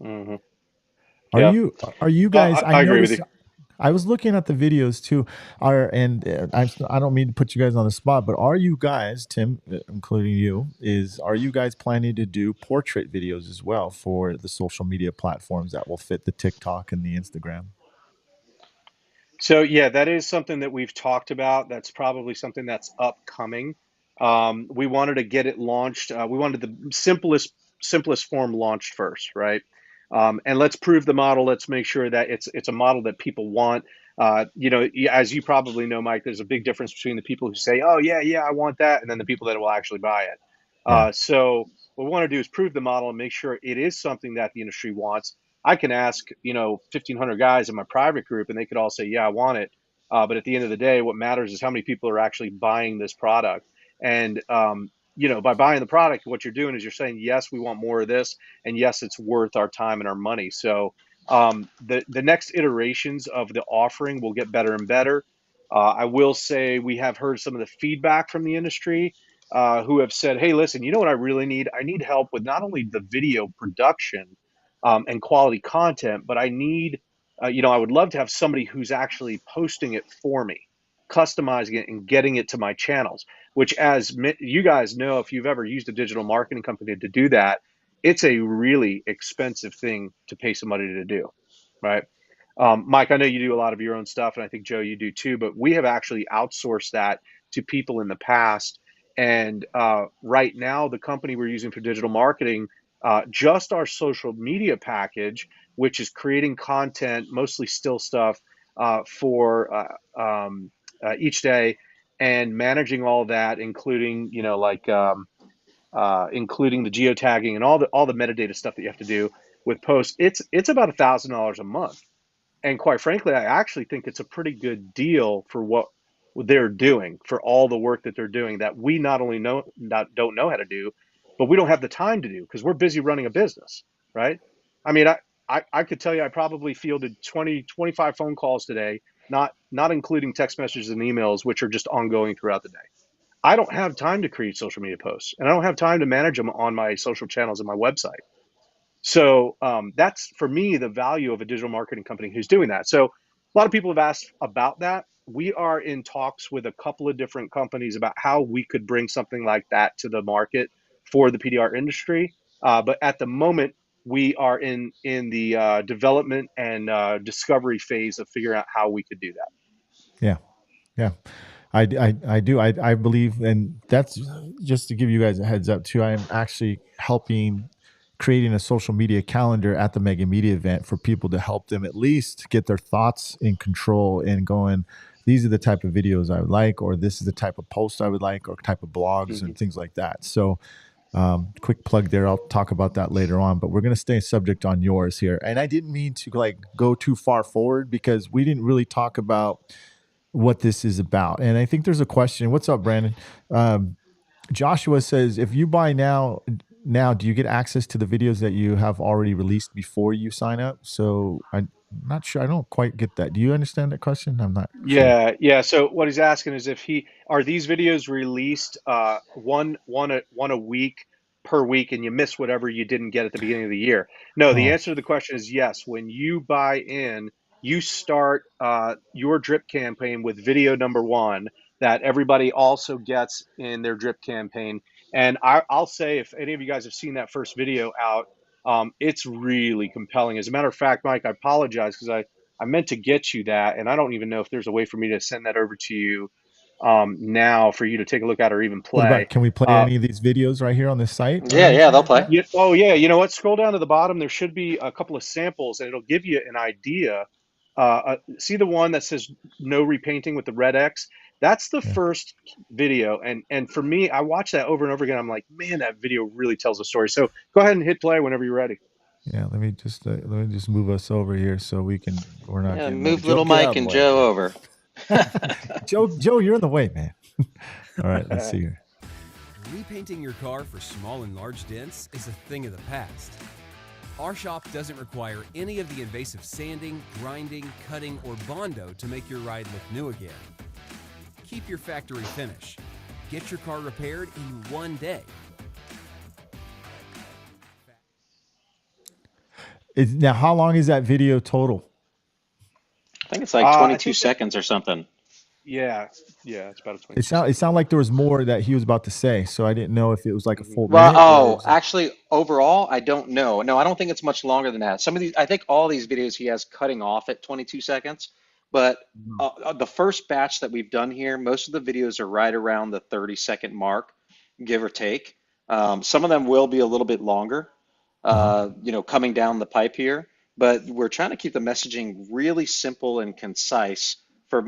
Mm-hmm. Are you guys? I agree with you. I was looking at the videos too. I don't mean to put you guys on the spot, but are you guys, Tim, including you, are you guys planning to do portrait videos as well for the social media platforms that will fit the TikTok and the Instagram? So yeah, that is something that we've talked about. That's probably something that's upcoming. We wanted to get it launched. We wanted the simplest form launched first, right? And let's prove the model. Let's make sure that it's a model that people want. As you probably know, Mike, there's a big difference between the people who say, "Oh yeah, I want that," and then the people that will actually buy it. Yeah. So what we want to do is prove the model and make sure it is something that the industry wants. I can ask, 1,500 guys in my private group, and they could all say, "Yeah, I want it." But at the end of the day, what matters is how many people are actually buying this product. And by buying the product, what you're doing is you're saying, yes, we want more of this, and yes, it's worth our time and our money. So the next iterations of the offering will get better and better. I will say we have heard some of the feedback from the industry who have said, hey, listen, you know what I really need? I need help with not only the video production and quality content, but I need, I would love to have somebody who's actually posting it for me, customizing it and getting it to my channels, which, as you guys know, if you've ever used a digital marketing company to do that, it's a really expensive thing to pay somebody to do, right? Mike, I know you do a lot of your own stuff, and I think Joe, you do too, but we have actually outsourced that to people in the past. And right now, the company we're using for digital marketing, just our social media package, which is creating content, mostly still stuff for each day, and managing all that, including, including the geotagging and all the metadata stuff that you have to do with posts. It's about $1,000 a month, and quite frankly, I actually think it's a pretty good deal for what they're doing, for all the work that they're doing that we not only don't know how to do, but we don't have the time to do because we're busy running a business, right? I mean, I could tell you I probably fielded 20, 25 phone calls today, not including text messages and emails, which are just ongoing throughout the day. I don't have time to create social media posts, and I don't have time to manage them on my social channels and my website. So that's, for me, the value of a digital marketing company who's doing that. So a lot of people have asked about that. We are in talks with a couple of different companies about how we could bring something like that to the market for the PDR industry. But at the moment, we are in the development and discovery phase of figuring out how we could do that. Yeah. Yeah. I do. I believe, and that's just to give you guys a heads up too. I am actually helping creating a social media calendar at the Mega Media event for people to help them at least get their thoughts in control and going, these are the type of videos I would like, or this is the type of post I would like, or type of blogs and things like that. So quick plug there. I'll talk about that later on, but we're going to stay subject on yours here. And I didn't mean to go too far forward because we didn't really talk about what this is about. And I think there's a question. What's up, Brandon? Joshua says, if you buy now, do you get access to the videos that you have already released before you sign up? So I'm not sure. I don't quite get that. Do you understand that question? I'm not sure. Yeah. So what he's asking is if are these videos released one a week per week, and you miss whatever you didn't get at the beginning of the year? No, the Oh, answer to the question is yes. When you buy in, you start your drip campaign with video number one that everybody also gets in their drip campaign. And I'll say, if any of you guys have seen that first video out, it's really compelling. As a matter of fact, Mike, I apologize because I meant to get you that, and I don't even know if there's a way for me to send that over to you now for you to take a look at or even what about, play. can we play any of these videos right here on this site or Yeah, anything they'll like play. that? Oh yeah, you know what? Scroll down to the bottom. There should be a couple of samples, and it'll give you an idea. See the one that says no repainting with the red X? That's the Yeah. first video, and for me, I watch that over and over again. I'm like, man, that video really tells a story. So go ahead and hit play whenever you're ready. Yeah. Let me just move us over here so we're not Yeah, getting there. move Joe, little get out Mike of the and way, Joe Joe. over. Joe, you're in the way, man. All right. Let's see here. Repainting your car for small and large dents is a thing of the past. Our shop doesn't require any of the invasive sanding, grinding, cutting, or Bondo to make your ride look new again. Keep your factory finish. Get your car repaired in one day. Now, how long is that video total? I think it's like I 22 think that seconds or something. yeah, it's about a It 22 sound it second sounded video. like there was more that he was about to say, so I didn't know if it was like a full Well, minute or oh, is it. actually, overall, I don't know. No, I don't think it's much longer than that. Some of these, I think all these videos he has cutting off at 22 seconds, but the first batch that we've done here, most of the videos are right around the 30-second mark, give or take. Some of them will be a little bit longer, Uh-huh. coming down the pipe here. but we're trying to keep the messaging really simple and concise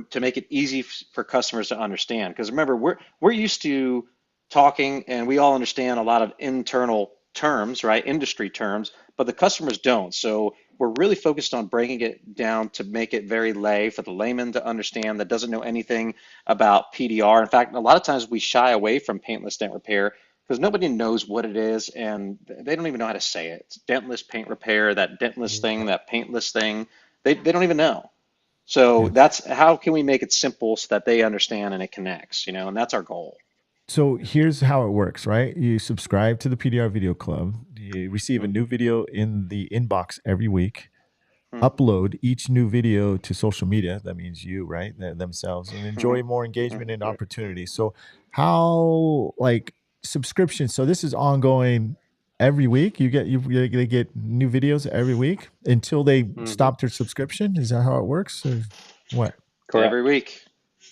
to make it easy for customers to understand. Because remember, we're used to talking and we all understand a lot of internal terms, right? Industry terms, but the customers don't. So we're really focused on breaking it down to make it very lay for the layman to understand that doesn't know anything about PDR. In fact, a lot of times we shy away from paintless dent repair because nobody knows what it is and they don't even know how to say it. It's dentless paint repair, that dentless thing, that paintless thing. They don't even know. So Yeah. that's how can we make it simple so that they understand and it connects, and that's our goal. So here's how it works, right? You subscribe to the PDR Video Club. You receive a Mm-hmm. new video in the inbox every week. Mm-hmm. Upload each new video to social media. That means you, right? Themselves, and enjoy more Mm-hmm. engagement and opportunity. So, how like subscription? So this is ongoing every week. They get new videos every week until they Mm-hmm. stop their subscription. Is that how it works, or what? Correct. Every week.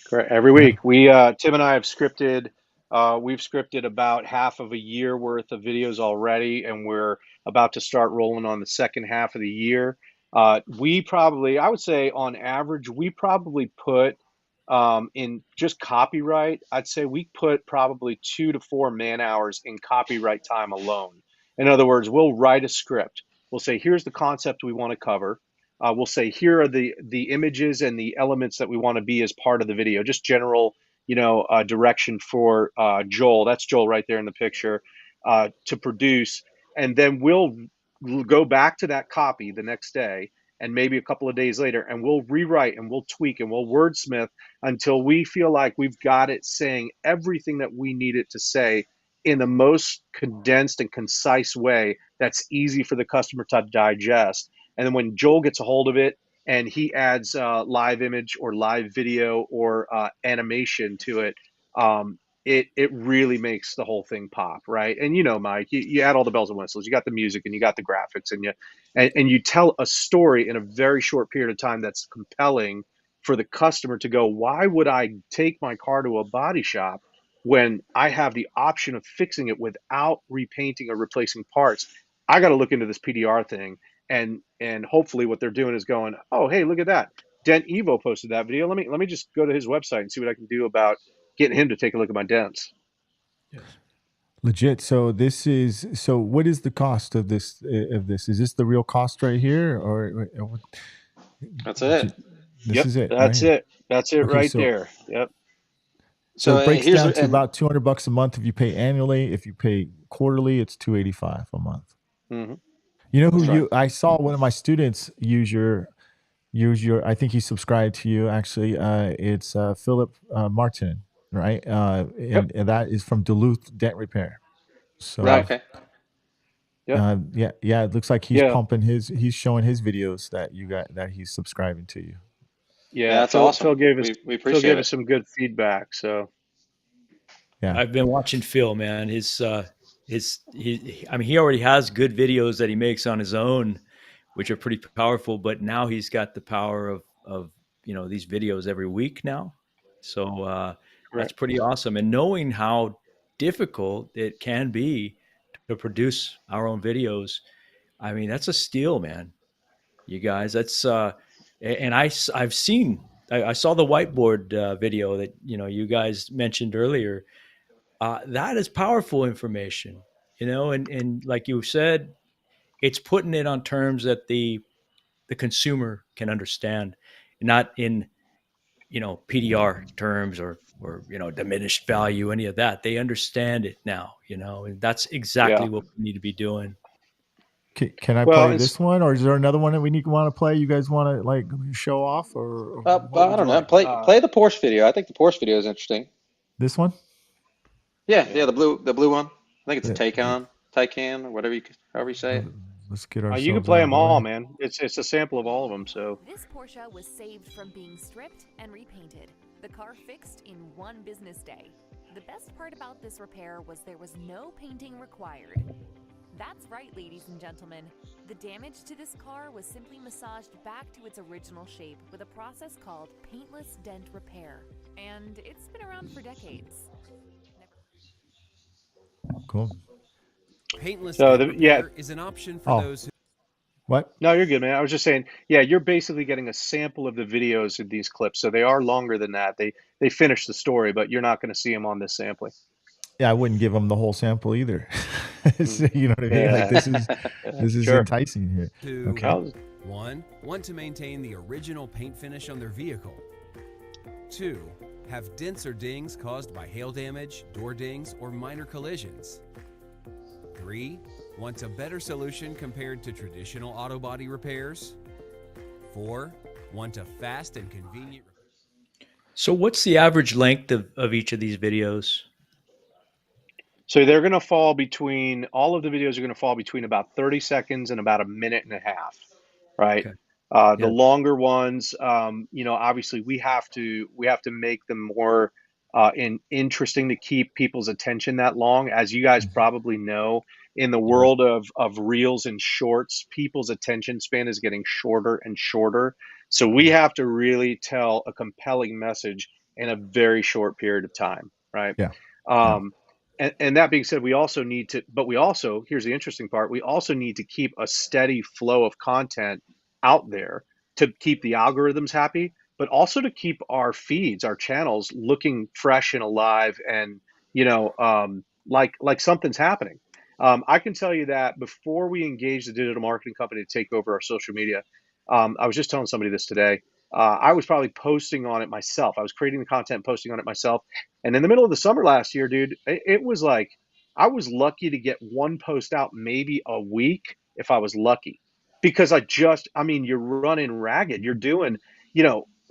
Correct. Every Yeah. week, Tim and I have scripted. We've scripted about half of a year worth of videos already, and we're about to start rolling on the second half of the year. I would say, on average, we probably put in just copyright. I'd say we put probably 2 to 4 man hours in copyright time alone. In other words, we'll write a script. We'll say, here's the concept we want to cover. We'll say here are the images and the elements that we want to be as part of the video. Just general, direction for Joel. That's Joel right there in the picture to produce, and then we'll go back to that copy the next day, and maybe a couple of days later, and we'll rewrite and we'll tweak and we'll wordsmith until we feel like we've got it saying everything that we need it to say in the most condensed and concise way that's easy for the customer to digest. And then when Joel gets a hold of it and he adds live image or live video or animation to it, it really makes the whole thing pop, right? And Mike, you add all the bells and whistles. You got the music and you got the graphics, and you tell a story in a very short period of time that's compelling for the customer to go, why would I take my car to a body shop when I have the option of fixing it without repainting or replacing parts? I got to look into this PDR thing. And hopefully what they're doing is going, oh, hey, look at that. Dent Evo posted that video. Let me just go to his website and see what I can do about getting him to take a look at my dents. Legit. So what is the cost of this? Is this the real cost right here, or That's it. this is it? That's right? it. That's it Okay, right so there. Yep. so it breaks down to and about $200 a month if you pay annually. If you pay quarterly, it's $285 a month. Mm-hmm. You know who That's right. I saw one of my students use your. I think he subscribed to you actually. It's Philip Martin, right? And that is from Duluth Dent Repair. So Right. Okay. Yep. yeah, it looks like he's Yeah. pumping he's showing his videos that he's subscribing to you. Yeah. That's Phil awesome. gave us We Phil appreciate gave it. us some good feedback. So Yeah. I've been watching Phil, man. He already has good videos that he makes on his own, which are pretty powerful. But now he's got the power of these videos every week now. So that's correct. pretty awesome. And knowing how difficult it can be to produce our own videos, I mean, that's a steal, man. You guys, and I've seen. I saw the whiteboard video that you guys mentioned earlier. That is powerful information, and like you said, it's putting it on terms that the consumer can understand, not in PDR terms or diminished value, any of that. They understand it now, and that's exactly Yeah. what we need to be doing. Can I Well, play this one, or is there another one that we want to play? You guys want to like show off, or what I would don't you know. like? Play the Porsche video. I think the Porsche video is interesting. This one? Yeah, the blue one. I think it's a Yeah. Taycan, or however you say it. Let's get you can ourselves play out of them the all, way. man. It's a sample of all of them. So This Porsche was saved from being stripped and repainted. The car fixed in one business day. The best part about this repair was there was no painting required. That's right, ladies and gentlemen. The damage to this car was simply massaged back to its original shape with a process called Paintless Dent Repair. And it's been around for decades. Cool. Paintless So Dent Repair is an option for those who What? No, you're good, man. I was just saying, yeah, you're basically getting a sample of the videos in these clips, so they are longer than that. They finish the story, but you're not going to see them on this sampling. Yeah, I wouldn't give them the whole sample either. So, Mm. you know what I mean? Like Yeah, this is sure. enticing here. 2. Okay. How's- 1. Want to maintain the original paint finish on their vehicle. 2. Have dents or dings caused by hail damage, door dings, or minor collisions. 3. Want a better solution compared to traditional auto body repairs. 4. Want a fast and convenient. So what's the average length of each of these videos? So they're going to fall between, all of the videos are going to fall between about 30 seconds and about a minute and a half, right? Okay. The Yeah. longer ones, obviously we have to make them more interesting to keep people's attention that long. As you guys Mhm. probably know, in the Yeah. world of reels and shorts, people's attention span is getting shorter and shorter. So we have to really tell a compelling message in a very short period of time, right? Yeah. Yeah. Um, and that being said, here's the interesting part, we also need to keep a steady flow of content out there to keep the algorithms happy, but also to keep our feeds, our channels looking fresh and alive and, like something's happening. I can tell you that before we engaged the digital marketing company to take over our social media, I was just telling somebody this today. I was probably posting on it myself. I was creating the content, posting on it myself. And in the middle of the summer last year, dude, it was like I was lucky to get one post out maybe a week if I was lucky. Because I mean, you're running ragged. You're doing,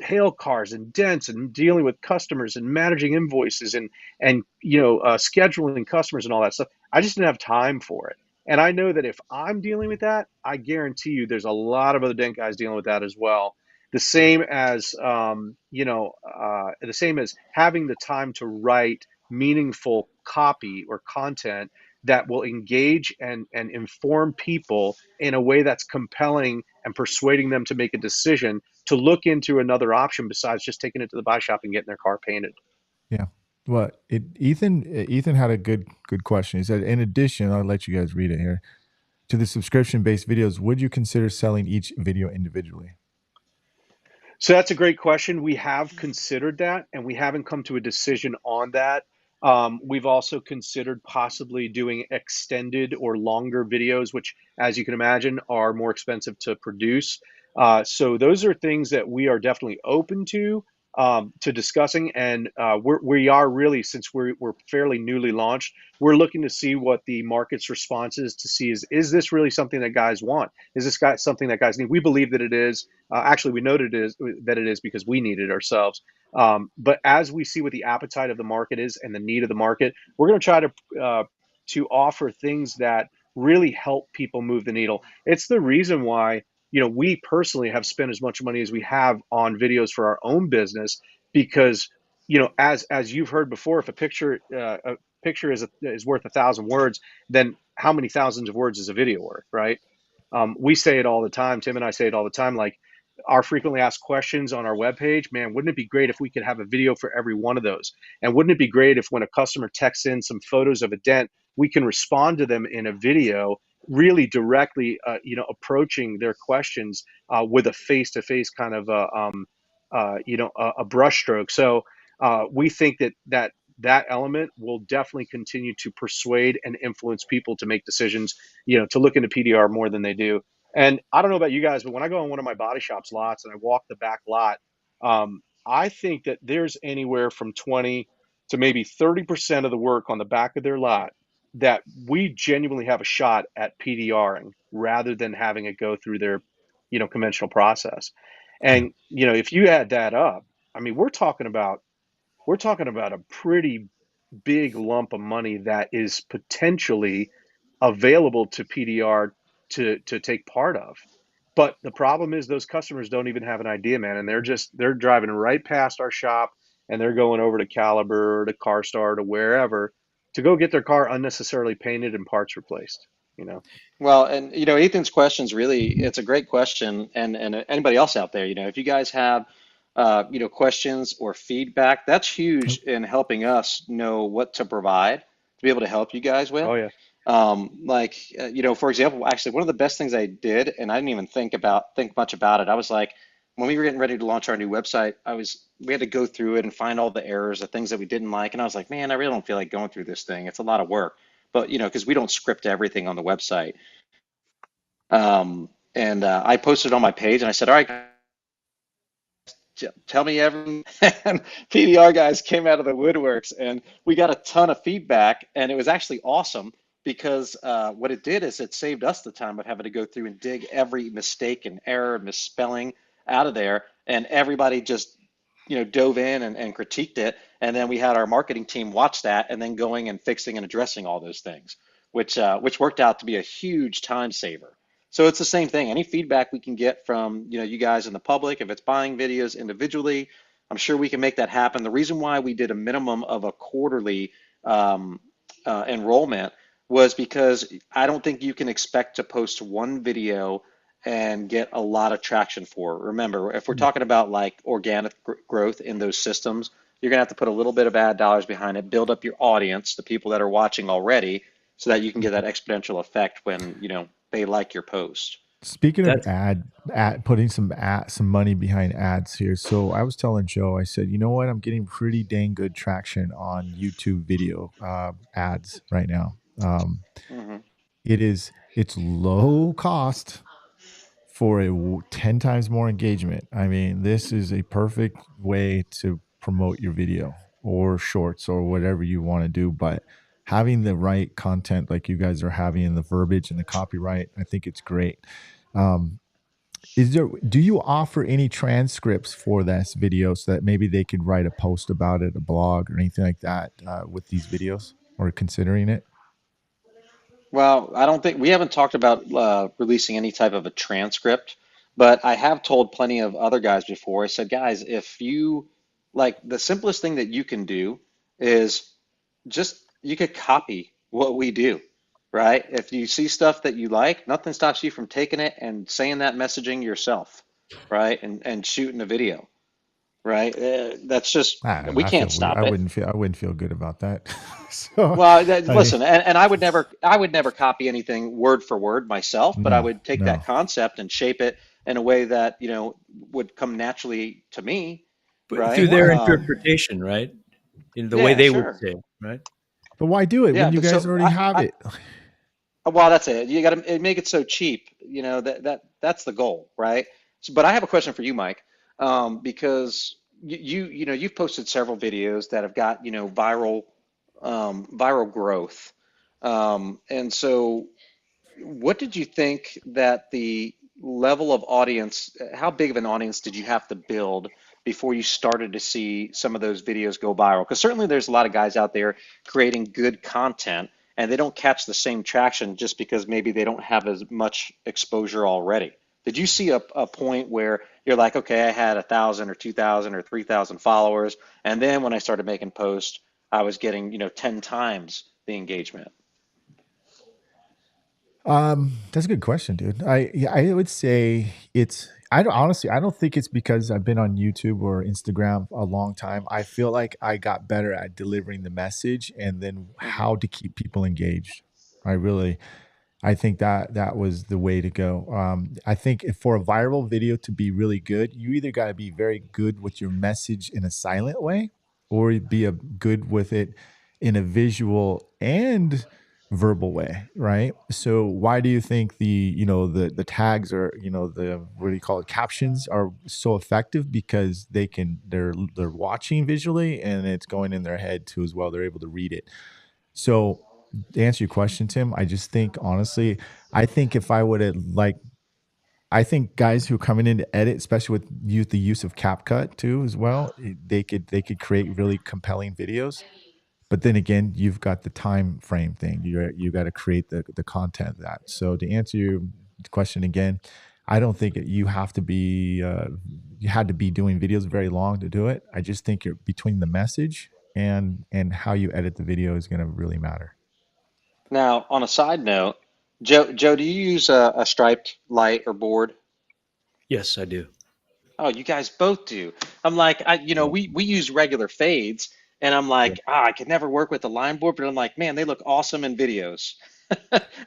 hail cars and dents and dealing with customers and managing invoices and scheduling customers and all that stuff. I just didn't have time for it. And I know that if I'm dealing with that, I guarantee you there's a lot of other dent guys dealing with that as well. The same as having the time to write meaningful copy or content that will engage and inform people in a way that's compelling and persuading them to make a decision to look into another option besides just taking it to the buy shop and getting their car painted. Yeah. Well, Ethan had a good question. He said, in addition, I'll let you guys read it here. To the subscription-based videos, would you consider selling each video individually? So that's a great question. We have considered that, and we haven't come to a decision on that. We've also considered possibly doing extended or longer videos, which, as you can imagine, are more expensive to produce. So those are things that we are definitely open to discussing, and we are really, since we're fairly newly launched, we're looking to see what the market's response is to see is this really something that guys want? Is this guy something that guys need? We believe that it is. Actually, we know that it is because we need it ourselves. But as we see what the appetite of the market is and the need of the market, we're going to try to offer things that really help people move the needle. It's the reason why we personally have spent as much money as we have on videos for our own business because as you've heard before, if a picture is worth 1,000 words, then how many thousands of words is a video worth, right? We say it all the time. Tim and I say it all the time. Like our frequently asked questions on our webpage, man, wouldn't it be great if we could have a video for every one of those? And wouldn't it be great if when a customer texts in some photos of a dent, we can respond to them in a video, really directly, approaching their questions with a face-to-face kind of a brushstroke. So we think that element will definitely continue to persuade and influence people to make decisions, to look into PDR more than they do. And I don't know about you guys, but when I go on one of my body shop's lots and I walk the back lot, I think that there's anywhere from 20 to maybe 30% of the work on the back of their lot that we genuinely have a shot at PDRing rather than having it go through their, conventional process. Yeah. And, if you add that up, I mean, we're talking about a pretty big lump of money that is potentially available to PDR to take part of. But the problem is those customers don't even have an idea, man, and they're driving right past our shop and they're going over to Caliber or to CarStar to wherever to go get their car unnecessarily painted and parts replaced, you know. Well, and Ethan's question's really, it's a great question. And anybody else out there, if you guys have questions or feedback, that's huge in helping us know what to provide to be able to help you guys with. Oh yeah. For example, actually, one of the best things I did, and I didn't even think much about it. I was like, when we were getting ready to launch our new website, we had to go through it and find all the errors, the things that we didn't like, and I was like, man, I really don't feel like going through this thing. It's a lot of work, but because we don't script everything on the website. And I posted on my page, and I said, all right, tell me everything. And PDR guys came out of the woodworks, and we got a ton of feedback, and it was actually awesome because what it did is it saved us the time of having to go through and dig every mistake and error, misspelling out of there, and everybody just dove in and critiqued it, and then we had our marketing team watch that, and then going and fixing and addressing all those things, which worked out to be a huge time saver. So it's the same thing. Any feedback we can get from you guys in the public, if it's buying videos individually, I'm sure we can make that happen. The reason why we did a minimum of a quarterly enrollment was because I don't think you can expect to post one video and get a lot of traction for it. Remember, if we're talking about like organic growth in those systems, you're gonna have to put a little bit of ad dollars behind it, build up your audience, the people that are watching already, so that you can get that exponential effect when they like your post. Speaking of That's putting some money behind ads here. So I was telling Joe, I said, you know what? I'm getting pretty dang good traction on YouTube video ads right now. hmm It's low cost for 10 times more engagement. I mean, this is a perfect way to promote your video or shorts or whatever you want to do. But having the right content like you guys are having, and the verbiage and the copyright, I think it's great. Um, do you offer any transcripts for this video so that maybe they could write a post about it, a blog or anything like that with these videos, or considering it? Well, I don't think we haven't talked about releasing any type of a transcript, but I have told plenty of other guys before. I said, guys, if you like, the simplest thing that you can do is just you could copy what we do, right? If you see stuff that you like, nothing stops you from taking it and saying that messaging yourself, right? And shooting a video, right? That's just, I don't know. we can't stop it. I wouldn't feel good about that. So Well, I mean, listen, and I would never copy anything word for word myself, but I no, would take no. that concept and shape it in a way that, would come naturally to me, through right? their interpretation, right? In the way Yeah, they would sure. say, right? But why do it Yeah, when you but guys so already have I it? well, that's it. You got to make it so cheap, that's the goal, right? So, but I have a question for you, Mike, because you've posted several videos that have got, viral growth. And so what did you think that the level of audience, how big of an audience did you have to build before you started to see some of those videos go viral? Because certainly there's a lot of guys out there creating good content and they don't catch the same traction just because maybe they don't have as much exposure already. Did you see a point where you're like, okay, I had 1,000 or 2,000 or 3,000 followers, and then when I started making posts, I was getting, 10 times the engagement? That's a good question, dude. I would say it's. I don't honestly. I don't think it's because I've been on YouTube or Instagram a long time. I feel like I got better at delivering the message and then hmm how to keep people engaged. I really, I think that was the way to go. I think for a viral video to be really good, you either got to be very good with your message in a silent way, or be a good with it in a visual and verbal way, right? So why do you think the tags, or the, what do you call it, captions, are so effective? Because they're watching visually and it's going in their head too as well. They're able to read it. So to answer your question, Tim, I just think honestly, I think if I would have I think guys who are coming in to edit, especially with the use of CapCut too as well, they could create really compelling videos. But then again, you've got the time frame thing. You got to create the content of that. So to answer your question again, I don't think you have to be you had to be doing videos very long to do it. I just think you're between the message and how you edit the video is going to really matter. Now, on a side note, Joe, do you use a striped light or board? Yes, I do. Oh, you guys both do. I'm like, Yeah. we use regular fades, and I'm Yeah. like, I could never work with the line board, but I'm like, man, they look awesome in videos.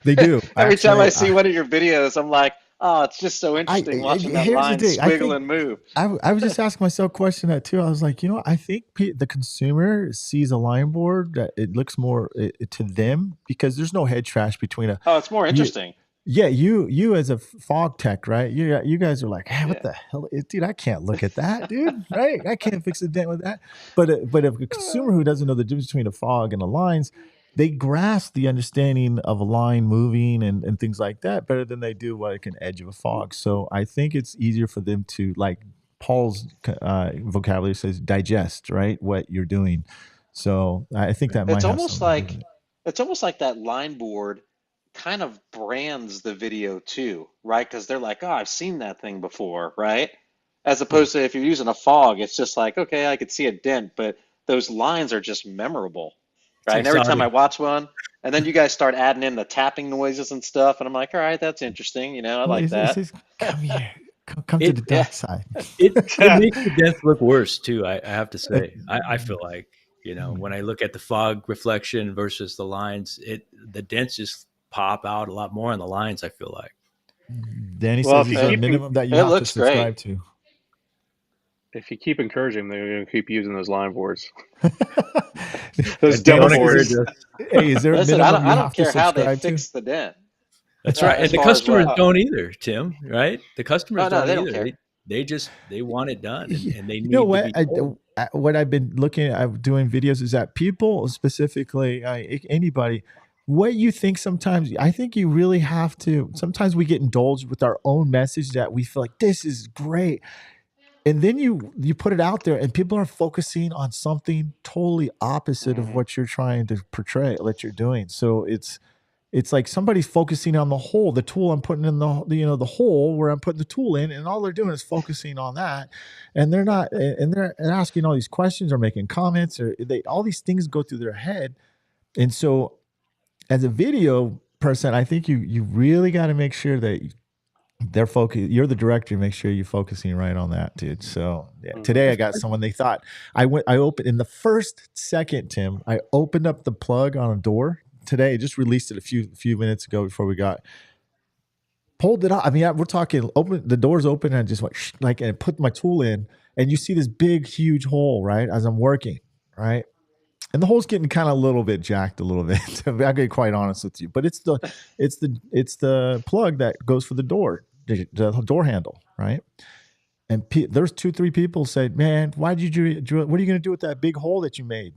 They do. Every time I Actually, see one of your videos, I'm like, oh, it's just so interesting watching that here's the line thing. I squiggle think and move. I was just asking myself a question that too. I was like, I think the consumer sees a line board that it looks more to them because there's no head trash between a Oh, it's more you. interesting. Yeah, you as a fog tech, right? You guys are like, hey, what Yeah. the hell, dude? I can't look at that, dude. Right? I can't fix a dent with that. But if a consumer who doesn't know the difference between a fog and the lines, they grasp the understanding of a line moving and things like that better than they do like an edge of a fog. So I think it's easier for them to, like Paul's vocabulary says, digest, right, what you're doing. So I think that It's might have almost something to do with like it. it's almost like that line board kind of brands the video too, right? Because they're like, oh, I've seen that thing before, right? As Yeah. opposed to if you're using a fog, it's just like, okay, I could see a dent, but those lines are just memorable, It's right? And every time I exotic. watch one, and then you guys start adding in the tapping noises and stuff, and I'm like, all right, that's interesting, I Well, like it that. says, come here, come to It the Yeah. dark side. it makes the dents look worse too. I have to say. I feel like when I look at the fog reflection versus the lines, the dents just pop out a lot more on the lines. I feel like. Danny Well, says, if is you there a It, keep minimum that you it have to looks great. subscribe to? encouraging them, they're going to keep using those line boards, Yeah, those demo don't Danny encourage boards. says, us. hey, is there a Listen, minimum you I don't have to care how they subscribe to? fix the dent. That's right, As and the far as customers what? don't either, Tim. Right? The Oh customers no, don't they don't either. care. They want it done, and they You know need to what? be told. What I've been looking at doing videos is that people, specifically anybody, what you think sometimes, I think you really have to. Sometimes we get indulged with our own message that we feel like this is great, and then you put it out there, and people are focusing on something totally opposite of Hmm. what you're trying to portray, what you're doing. So it's like somebody's focusing on the tool I'm putting in the hole where I'm putting the tool in, and all they're doing is focusing on that, and they're not, and they're asking all these questions or making comments, or all these things go through their head. And so, as a video person, I think you really got to make sure that they're focused. You're the director. Make sure you're focusing right on that, dude. So yeah, Hmm. today I got someone. They thought I opened in the first second, Tim. I opened up the plug on a door today. Just released it a few minutes ago before we got pulled it off. I mean, we're talking open. The door's open, and I just went like and put my tool in, and you see this big, huge hole right as I'm working, right. And the hole's getting kind of a little bit jacked a little bit. To be quite honest with you, but it's the plug that goes for the door handle, right? And there's 2-3 people said, "Man, why did you do it? What are you going to do with that big hole that you made?"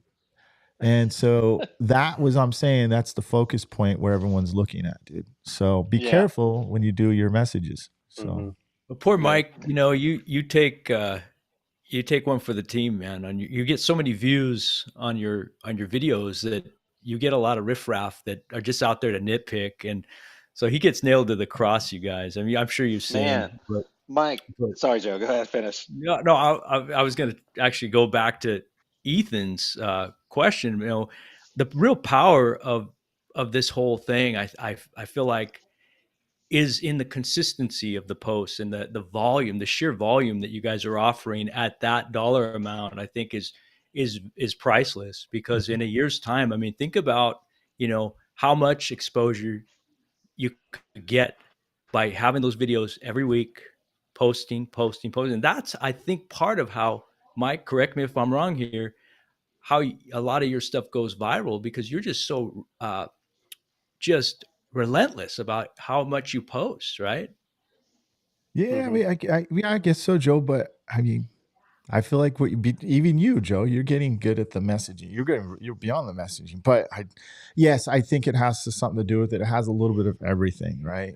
And so that was, I'm saying, that's the focus point where everyone's looking at, dude. So be Yeah. careful when you do your messages. So Hmm. But poor Yeah. Mike, you take one for the team, man. And you get so many views on your videos that you get a lot of riffraff that are just out there to nitpick, and so he gets nailed to the cross. You guys, I mean, I'm sure you've Man, seen, but Mike. but Sorry, Joe. Go ahead. Finish. no, I was going to actually go back to Ethan's question. The real power of this whole thing, I feel like, is in the consistency of the posts and the volume, the sheer volume that you guys are offering at that dollar amount. I think is priceless, because in a year's time, I mean, think about how much exposure you could get by having those videos every week, posting. And that's, I think, part of how, Mike, correct me if I'm wrong here, how a lot of your stuff goes viral, because you're just so just relentless about how much you post, right? yeah, I Hmm. mean, I guess so, Joe. But I mean, I feel like even you, Joe, you're getting good at the messaging. You're beyond the messaging. But yes, I think it has something to do with it. It has a little bit of everything, right?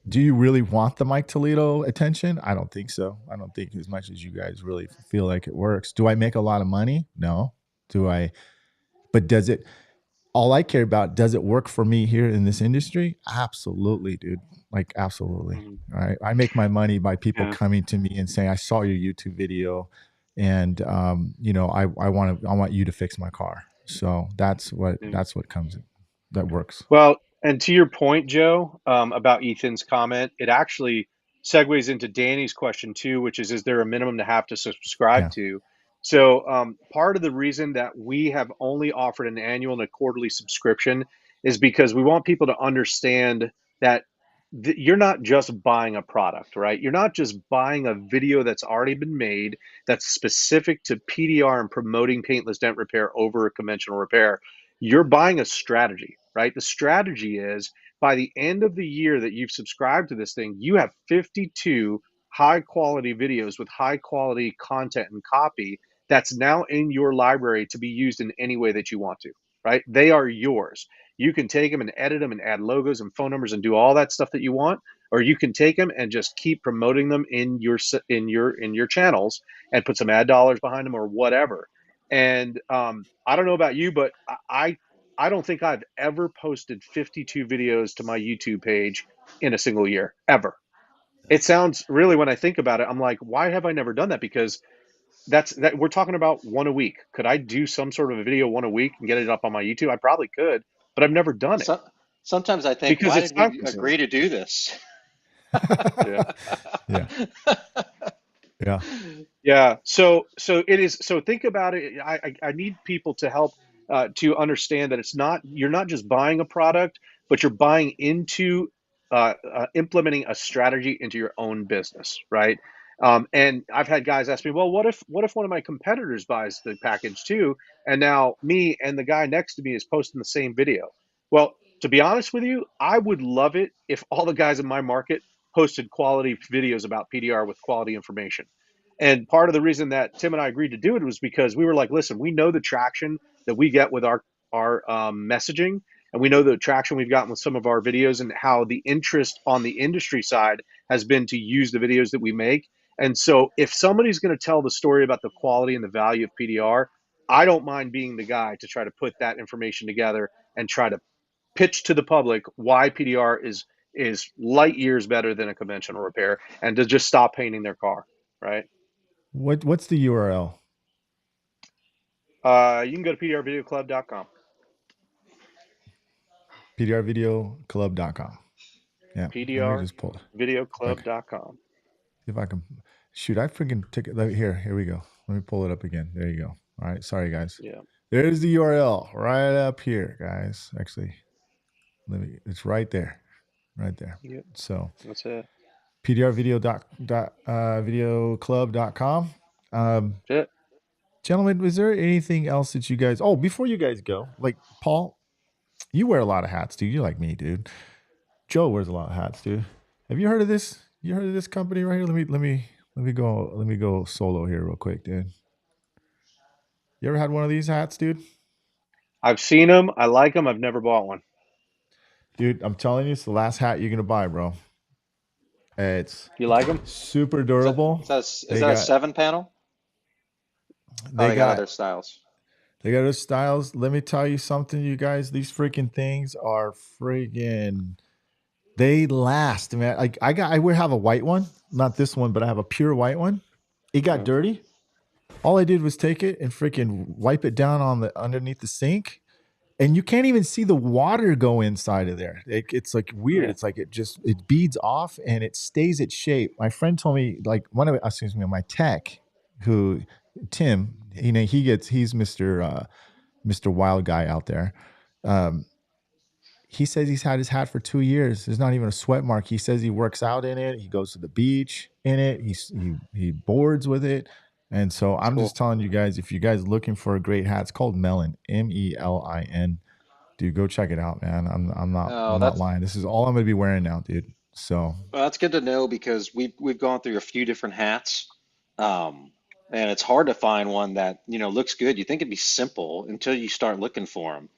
Do you really want the Mike Toledo attention? I don't think so. I don't think as much as you guys really feel like it works. Do I make a lot of money? No. Do I? But does it? All I care about, does it work for me here in this industry? Absolutely, dude. Like absolutely. Hmm. All right. I make my money by people Yeah. coming to me and saying, I saw your YouTube video and I want you to fix my car. So that's what Yeah. comes in. That works. Well, and to your point, Joe, about Ethan's comment, it actually segues into Danny's question too, which is there a minimum to have to subscribe Yeah. to? So part of the reason that we have only offered an annual and a quarterly subscription is because we want people to understand that you're not just buying a product, right? You're not just buying a video that's already been made that's specific to PDR and promoting paintless dent repair over a conventional repair. You're buying a strategy, right? The strategy is by the end of the year that you've subscribed to this thing, you have 52 high quality videos with high quality content and copy that's now in your library to be used in any way that you want to, right? They are yours. You can take them and edit them and add logos and phone numbers and do all that stuff that you want, or you can take them and just keep promoting them in your channels and put some ad dollars behind them or whatever. And I don't know about you, but I don't think I've ever posted 52 videos to my YouTube page in a single year, ever. It sounds really, when I think about it, I'm like, why have I never done that? Because that we're talking about one a week. Could I do some sort of a video one a week and get it up on my YouTube? I probably could, but I've never done it So, sometimes I think, because why it's did time we consuming. agree to do this? Yeah. Yeah. Yeah. Yeah. So it is. So think about it. I need people to help to understand that you're not just buying a product, but you're buying into implementing a strategy into your own business, right? And I've had guys ask me, well, what if one of my competitors buys the package too, and now me and the guy next to me is posting the same video? Well, to be honest with you, I would love it if all the guys in my market posted quality videos about PDR with quality information. And part of the reason that Tim and I agreed to do it was because we were like, listen, we know the traction that we get with our messaging, and we know the traction we've gotten with some of our videos, and how the interest on the industry side has been to use the videos that we make. And so, if somebody's going to tell the story about the quality and the value of PDR, I don't mind being the guy to try to put that information together and try to pitch to the public why PDR is light years better than a conventional repair, and to just stop painting their car, right? What's the URL? You can go to pdrvideoclub.com. PDRvideoclub.com. Yeah. Let me just pull it. pdrvideoclub.com. See if I can shoot. I freaking took it. Here we go. Let me pull it up again. There you go. All right. Sorry, guys. Yeah. There's the URL right up here, guys. Actually, it's right there. Right there. Yep. So That's it. pdrvideoclub.com. That's it. Gentlemen, was there anything else that you guys? Oh, before you guys go, like Paul, you wear a lot of hats, dude. You're like me, dude. Joe wears a lot of hats, dude. Have you heard of this? You heard of this company right here? Let me go solo here real quick, dude. You ever had one of these hats, dude? I've seen them. I like them. I've never bought one. Dude, I'm telling you, it's the last hat you're gonna buy, bro. It's You like them? super durable. Is that a 7 panel? They got got other styles. They got those styles. Let me tell you something, you guys. These freaking things are freaking. They last, man. Like I would have a white one, not this one, but I have a pure white one. It got dirty. All I did was take it and freaking wipe it down on the underneath the sink, and you can't even see the water go inside of there. It's like weird. Yeah. It's like it beads off and it stays its shape. My friend told me, like my tech, who Tim, he's Mr. Wild Guy out there. He says he's had his hat for 2 years. There's not even a sweat mark. He says he works out in it. He goes to the beach in it. He boards with it. And so I'm just telling you guys, if you guys looking for a great hat, it's called Melin, MELIN. Dude, go check it out, man. I'm not lying. This is all I'm gonna be wearing now, dude. So Well, that's good to know because we've gone through a few different hats, and it's hard to find one that looks good. You think it'd be simple until you start looking for them,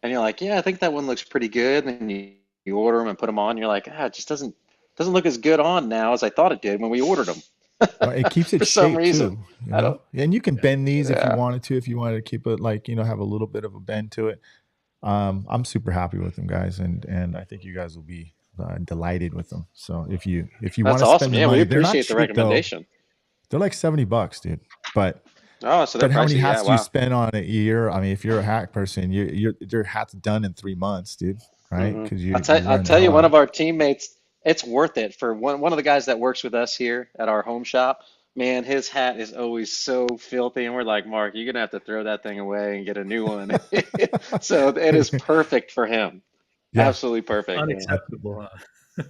and you're like, yeah, I think that one looks pretty good. And then you order them and put them on. And you're like, it just doesn't look as good on now as I thought it did when we ordered them. it keeps it For some shape reason. too. I don't. And you can bend these if you Yeah. wanted to, keep it like, have a little bit of a bend to it. I'm super happy with them, guys, and I think you guys will be delighted with them. So if you want That's to awesome. spend the Yeah, money, we they're not appreciate the cheap, recommendation. though. They're like $70, dude. But Oh, so they're how many pricey. hats Yeah, do you wow. spend on a year? I mean, if you're a hat person, your hat's done in 3 months, dude. Right? Because I'll tell you, one of our teammates, it's worth it for one of the guys that works with us here at our home shop. Man, his hat is always so filthy, and we're like, Mark, you're gonna have to throw that thing away and get a new one. So it is perfect for him. Yeah, Absolutely perfect. Unacceptable.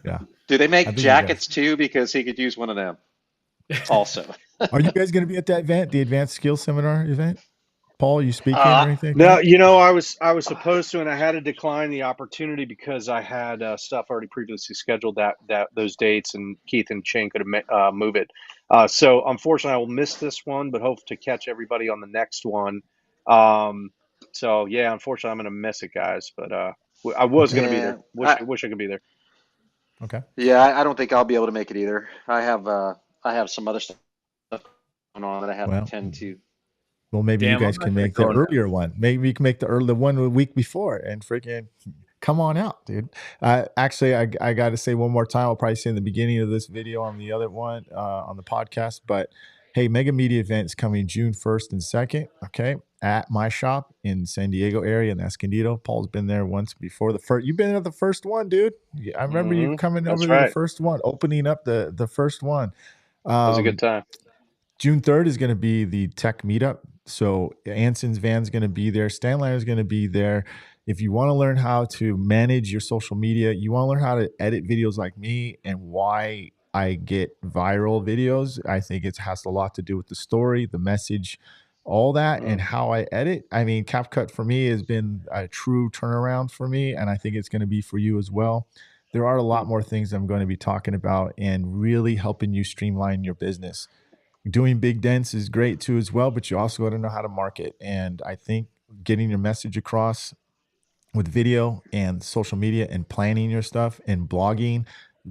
yeah. Do they I make think you guys. jackets too? Because he could use one of them also. Are you guys going to be at that event, the Advanced Skills Seminar event? Paul, you speaking Uh, or anything like No, that? I was supposed to, and I had to decline the opportunity because I had stuff already previously scheduled that those dates, and Keith and Shane could move it. So unfortunately, I will miss this one, but hope to catch everybody on the next one. Um, so yeah, unfortunately, I'm going to miss it, guys. But I was going to be there. yeah, I, Wish I could be there. Okay. yeah, I don't think I'll be able to make it either. I have some other stuff going on that I have to Well, tend to. well, maybe you Damn, I'm guys not can gonna make the go now. earlier one. Maybe we can make the one a week before and freaking come on out, dude. Actually, I got to say one more time. I'll probably say in the beginning of this video on the other one on the podcast. But hey, Mega Media event is coming June 1st and 2nd. Okay, at my shop in San Diego area in Escondido. Paul's been there once before. The first, you've been at the first one, dude. I remember you coming over That's to the right. first one, opening up the first one. That was a good time. June 3rd is going to be the tech meetup. So Anson's van's going to be there. Stanley is going to be there. If you want to learn how to manage your social media, you want to learn how to edit videos like me and why I get viral videos. I think it has a lot to do with the story, the message, all that, and how I edit. I mean, CapCut for me has been a true turnaround for me, and I think it's going to be for you as well. There are a lot more things I'm going to be talking about and really helping you streamline your business. Doing big dents is great too as well, but you also got to know how to market. And I think getting your message across with video and social media and planning your stuff and blogging,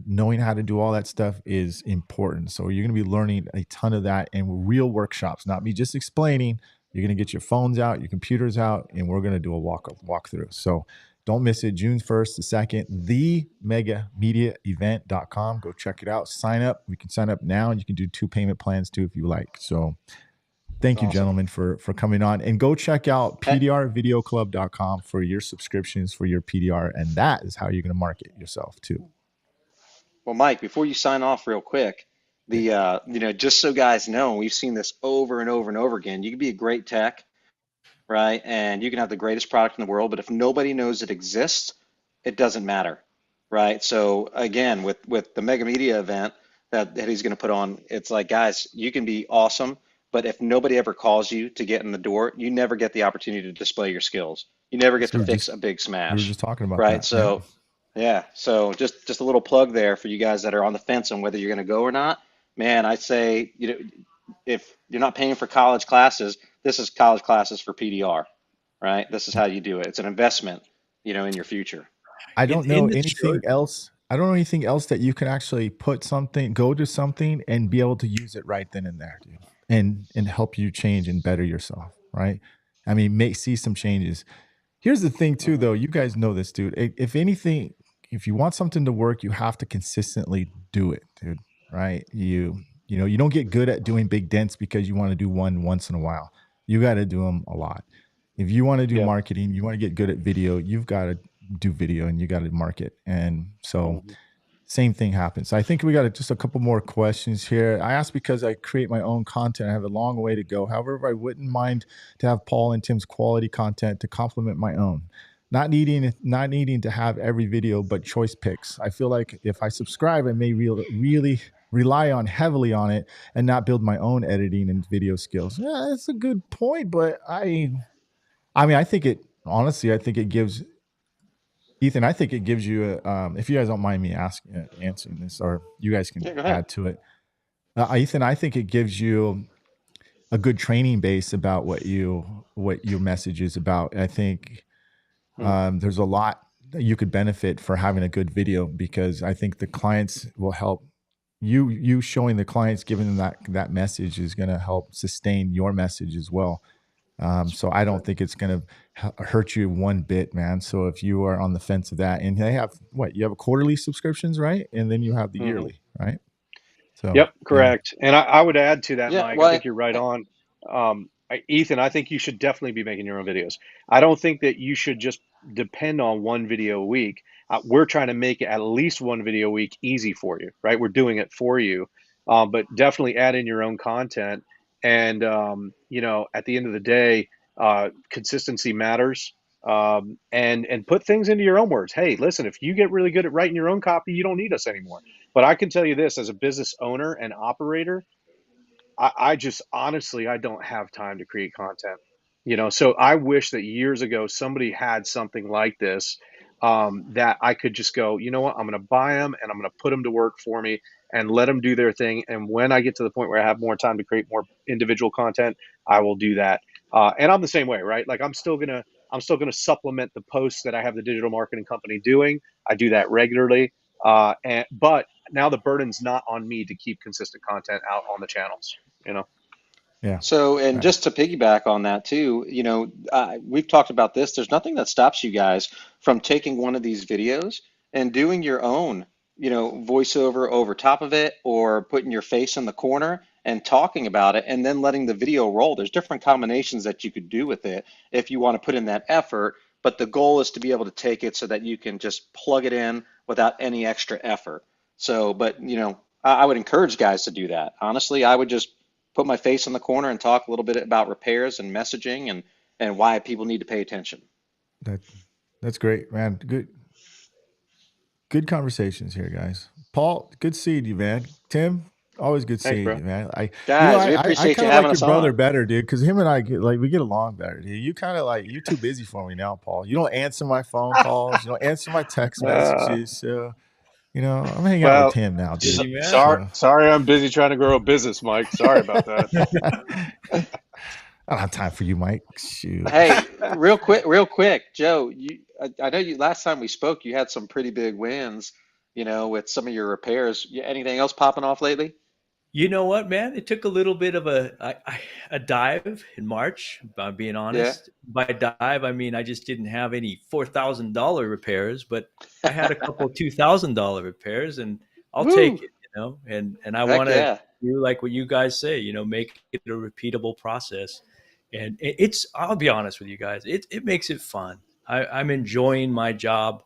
knowing how to do all that stuff is important. So you're going to be learning a ton of that in real workshops, not me just explaining. You're going to get your phones out, your computers out, and we're going to do a walkthrough. So don't miss it. June 1st to 2nd, themegamediaevent.com. Go check it out. Sign up. We can sign up now, and you can do 2 payment plans too if you like. So thank you, Awesome. gentlemen, for coming on. And go check out Hey, pdrvideoclub.com for your subscriptions for your PDR. And that is how you're going to market yourself too. well, Mike, before you sign off real quick, just so guys know, we've seen this over and over and over again. You can be a great tech, right? And you can have the greatest product in the world, but if nobody knows it exists, it doesn't matter, right? So again, with the Mega Media event that he's going to put on, it's like, guys, you can be awesome, but if nobody ever calls you to get in the door, you never get the opportunity to display your skills. You never get So to fix a big we were smash, just talking about right? that. Yeah. So yeah, so just a little plug there for you guys that are on the fence on whether you're going to go or not. Man, I say, if you're not paying for college classes, this is college classes for PDR, right? This is how you do it. It's an investment, in your future. I don't In know the anything short, else. I don't know anything else that you can actually go to something and be able to use it right then and there, dude, and help you change and better yourself, right? I mean, see some changes. Here's the thing too, though. You guys know this, dude. If anything, if you want something to work, you have to consistently do it, dude. Right? You don't get good at doing big dents because you want to do one once in a while. You got to do them a lot. If you want to do Yep. marketing, you want to get good at video, you've got to do video and you got to market. And so same thing happens. So I think we got just a couple more questions here. I asked because I create my own content. I have a long way to go. However, I wouldn't mind to have Paul and Tim's quality content to complement my own. Not needing to have every video, but choice picks. I feel like if I subscribe, I may really rely heavily on it and not build my own editing and video skills. Yeah, that's a good point, but I mean, I think it honestly. I think it gives Ethan. I think it gives you a. If you guys don't mind me answering this, or you guys can Yeah, go ahead. add to it, Ethan. I think it gives you a good training base about what your message is about. I think there's a lot that you could benefit for having a good video because I think the clients will help you showing the clients, giving them that message is going to help sustain your message as well. So I don't think it's going to hurt you one bit, man. So if you are on the fence of that, and they have you have a quarterly subscriptions, right? And then you have the yearly, right? So Yep, yeah, correct. And I would add to that, Yeah, Mike. I well, think you're right on. Ethan, I think you should definitely be making your own videos. I don't think that you should just depend on one video a week. We're trying to make it at least one video a week easy for you, right? We're doing it for you, but definitely add in your own content. And at the end of the day, consistency matters. and put things into your own words. Hey, listen, if you get really good at writing your own copy, you don't need us anymore. But I can tell you this, as a business owner and operator, I just honestly, I don't have time to create content. So I wish that years ago somebody had something like this, that I could just go, you know what, I'm going to buy them and I'm going to put them to work for me and let them do their thing. And when I get to the point where I have more time to create more individual content, I will do that. And I'm the same way, right? Like I'm still gonna supplement the posts that I have the digital marketing company doing. I do that regularly. But now the burden's not on me to keep consistent content out on the channels, you know? Yeah. So, and Right. just to piggyback on that too, we've talked about this. There's nothing that stops you guys from taking one of these videos and doing your own, voiceover over top of it, or putting your face in the corner and talking about it, and then letting the video roll. There's different combinations that you could do with it if you want to put in that effort. But the goal is to be able to take it so that you can just plug it in without any extra effort. So, but I would encourage guys to do that. Honestly, I would just put my face in the corner and talk a little bit about repairs and messaging and why people need to pay attention. That that's great, man. Good conversations here, guys. Paul, good seeing you, man. Tim, always good Thanks, seeing bro. you, man. Guys, we I appreciate you kind of having like your us brother on. better, dude, because him and I we get along better, dude. You kind of like you're too busy for me now, Paul. You don't answer my phone calls. You don't answer my text Uh, messages. So I'm hanging out with well, Tim now, dude. Busy man. sorry, So sorry, I'm busy trying to grow a business, Mike. Sorry about that. I don't have time for you, Mike. Shoot. Hey, real quick, Joe, I know you last time we spoke, you had some pretty big wins, with some of your repairs. Anything else popping off lately? You know what, man? It took a little bit of a dive in March, if I'm being Yeah. honest. By dive, I mean I just didn't have any $4,000 repairs, but I had a couple $2,000 repairs, and I'll take Woo! it. And I Heck want to yeah. do like what you guys say, make it a repeatable process. And it's, I'll be honest with you guys, it makes it fun. I'm enjoying my job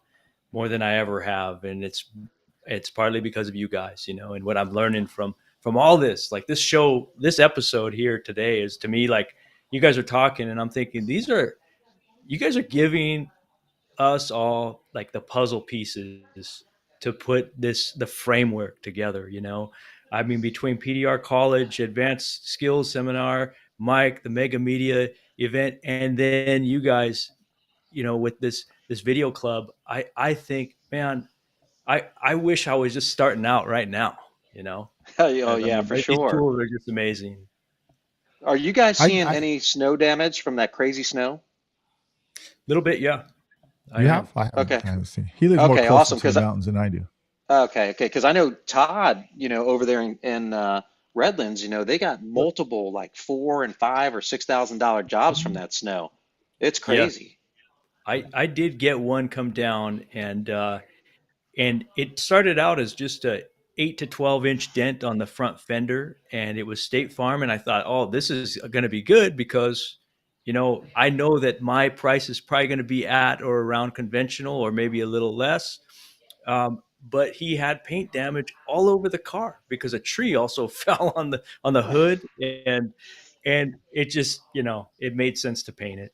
more than I ever have, and it's partly because of you guys, and what I'm learning from all this. Like this episode here today is, to me, like, you guys are talking and I'm thinking, you guys are giving us all like the puzzle pieces to put the framework together. I mean, between PDR College, Advanced Skills Seminar, Mike, the Mega Media event, and then you guys, with this video club, I think, man, I wish I was just starting out right now. Oh I yeah, mean, for these sure. tools are just amazing. Are you guys seeing I any snow damage from that crazy snow? A little bit, yeah, I You am. have? I haven't. Okay. I haven't seen. He lives more Okay, closer awesome. to the Because mountains than I do. okay, because I know Todd, over there in Redlands, they got multiple like four and five or $6,000 jobs from that snow. It's Yeah, crazy. I did get one come down, and it started out as just a 8 to 12 inch dent on the front fender, and it was State Farm, and I thought, oh, this is going to be good because I know that my price is probably going to be at or around conventional or maybe a little less. But he had paint damage all over the car because a tree also fell on the hood, and it just it made sense to paint it.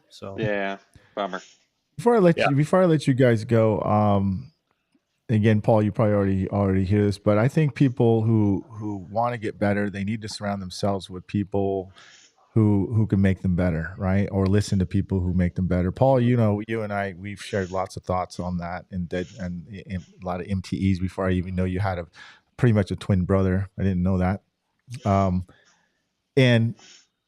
So Yeah, bummer. yeah. Before I let you guys go, again, Paul, you probably already hear this, but I think people who want to get better, they need to surround themselves with people who can make them better, right? Or listen to people who make them better. Paul, you and I, we've shared lots of thoughts on that, and a lot of MTEs before I even know you had pretty much a twin brother. I didn't know that. And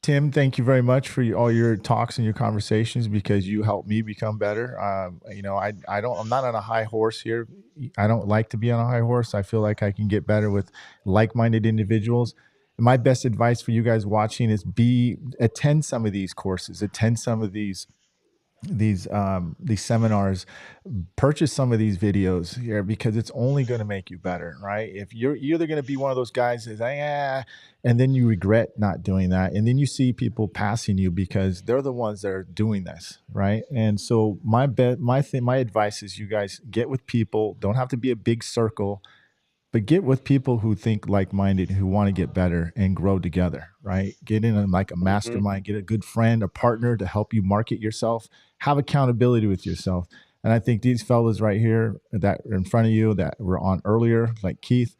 Tim, thank you very much for all your talks and your conversations, because you helped me become better. I'm not on a high horse here. I don't like to be on a high horse. I feel like I can get better with like-minded individuals. And my best advice for you guys watching is attend some of these courses, attend some of these seminars, purchase some of these videos here, because it's only going to make you better, right? If you're either going to be one of those guys that says, and then you regret not doing that, and then you see people passing you because they're the ones that are doing this, right? And so my advice is, you guys get with people. Don't have to be a big circle. but get with people who think like-minded, who want to get better and grow together, right? Get in like a mastermind, get a good friend, a partner to help you market yourself, have accountability with yourself. And I think these fellas right here that are in front of you that were on earlier, like Keith,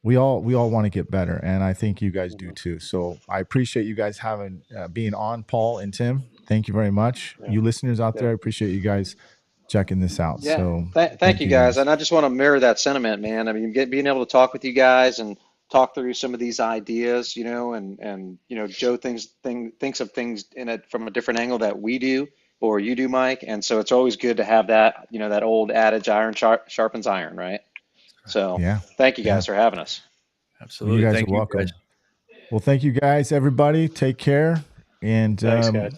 we all want to get better, and I think you guys do too. So I appreciate you guys having being on, Paul and Tim. Thank you very much. You listeners out there, I appreciate you guys checking this out. Yeah, So thank you guys. And I just want to mirror that sentiment, man. I mean, being able to talk with you guys and talk through some of these ideas, and Joe thinks of things from a different angle that we do or you do, Mike. And so it's always good to have that, that old adage, iron sharpens iron, right? So yeah, thank you guys for having us. Absolutely. you guys Thank are you, welcome. guys. Well, thank you guys, everybody. Take care. And Thanks, guys.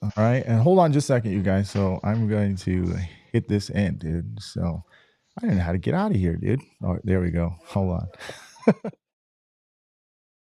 all right, and hold on just a second, you guys. So I'm going to hit this end, dude. So I don't know how to get out of here, dude. Oh, there we go. Hold on.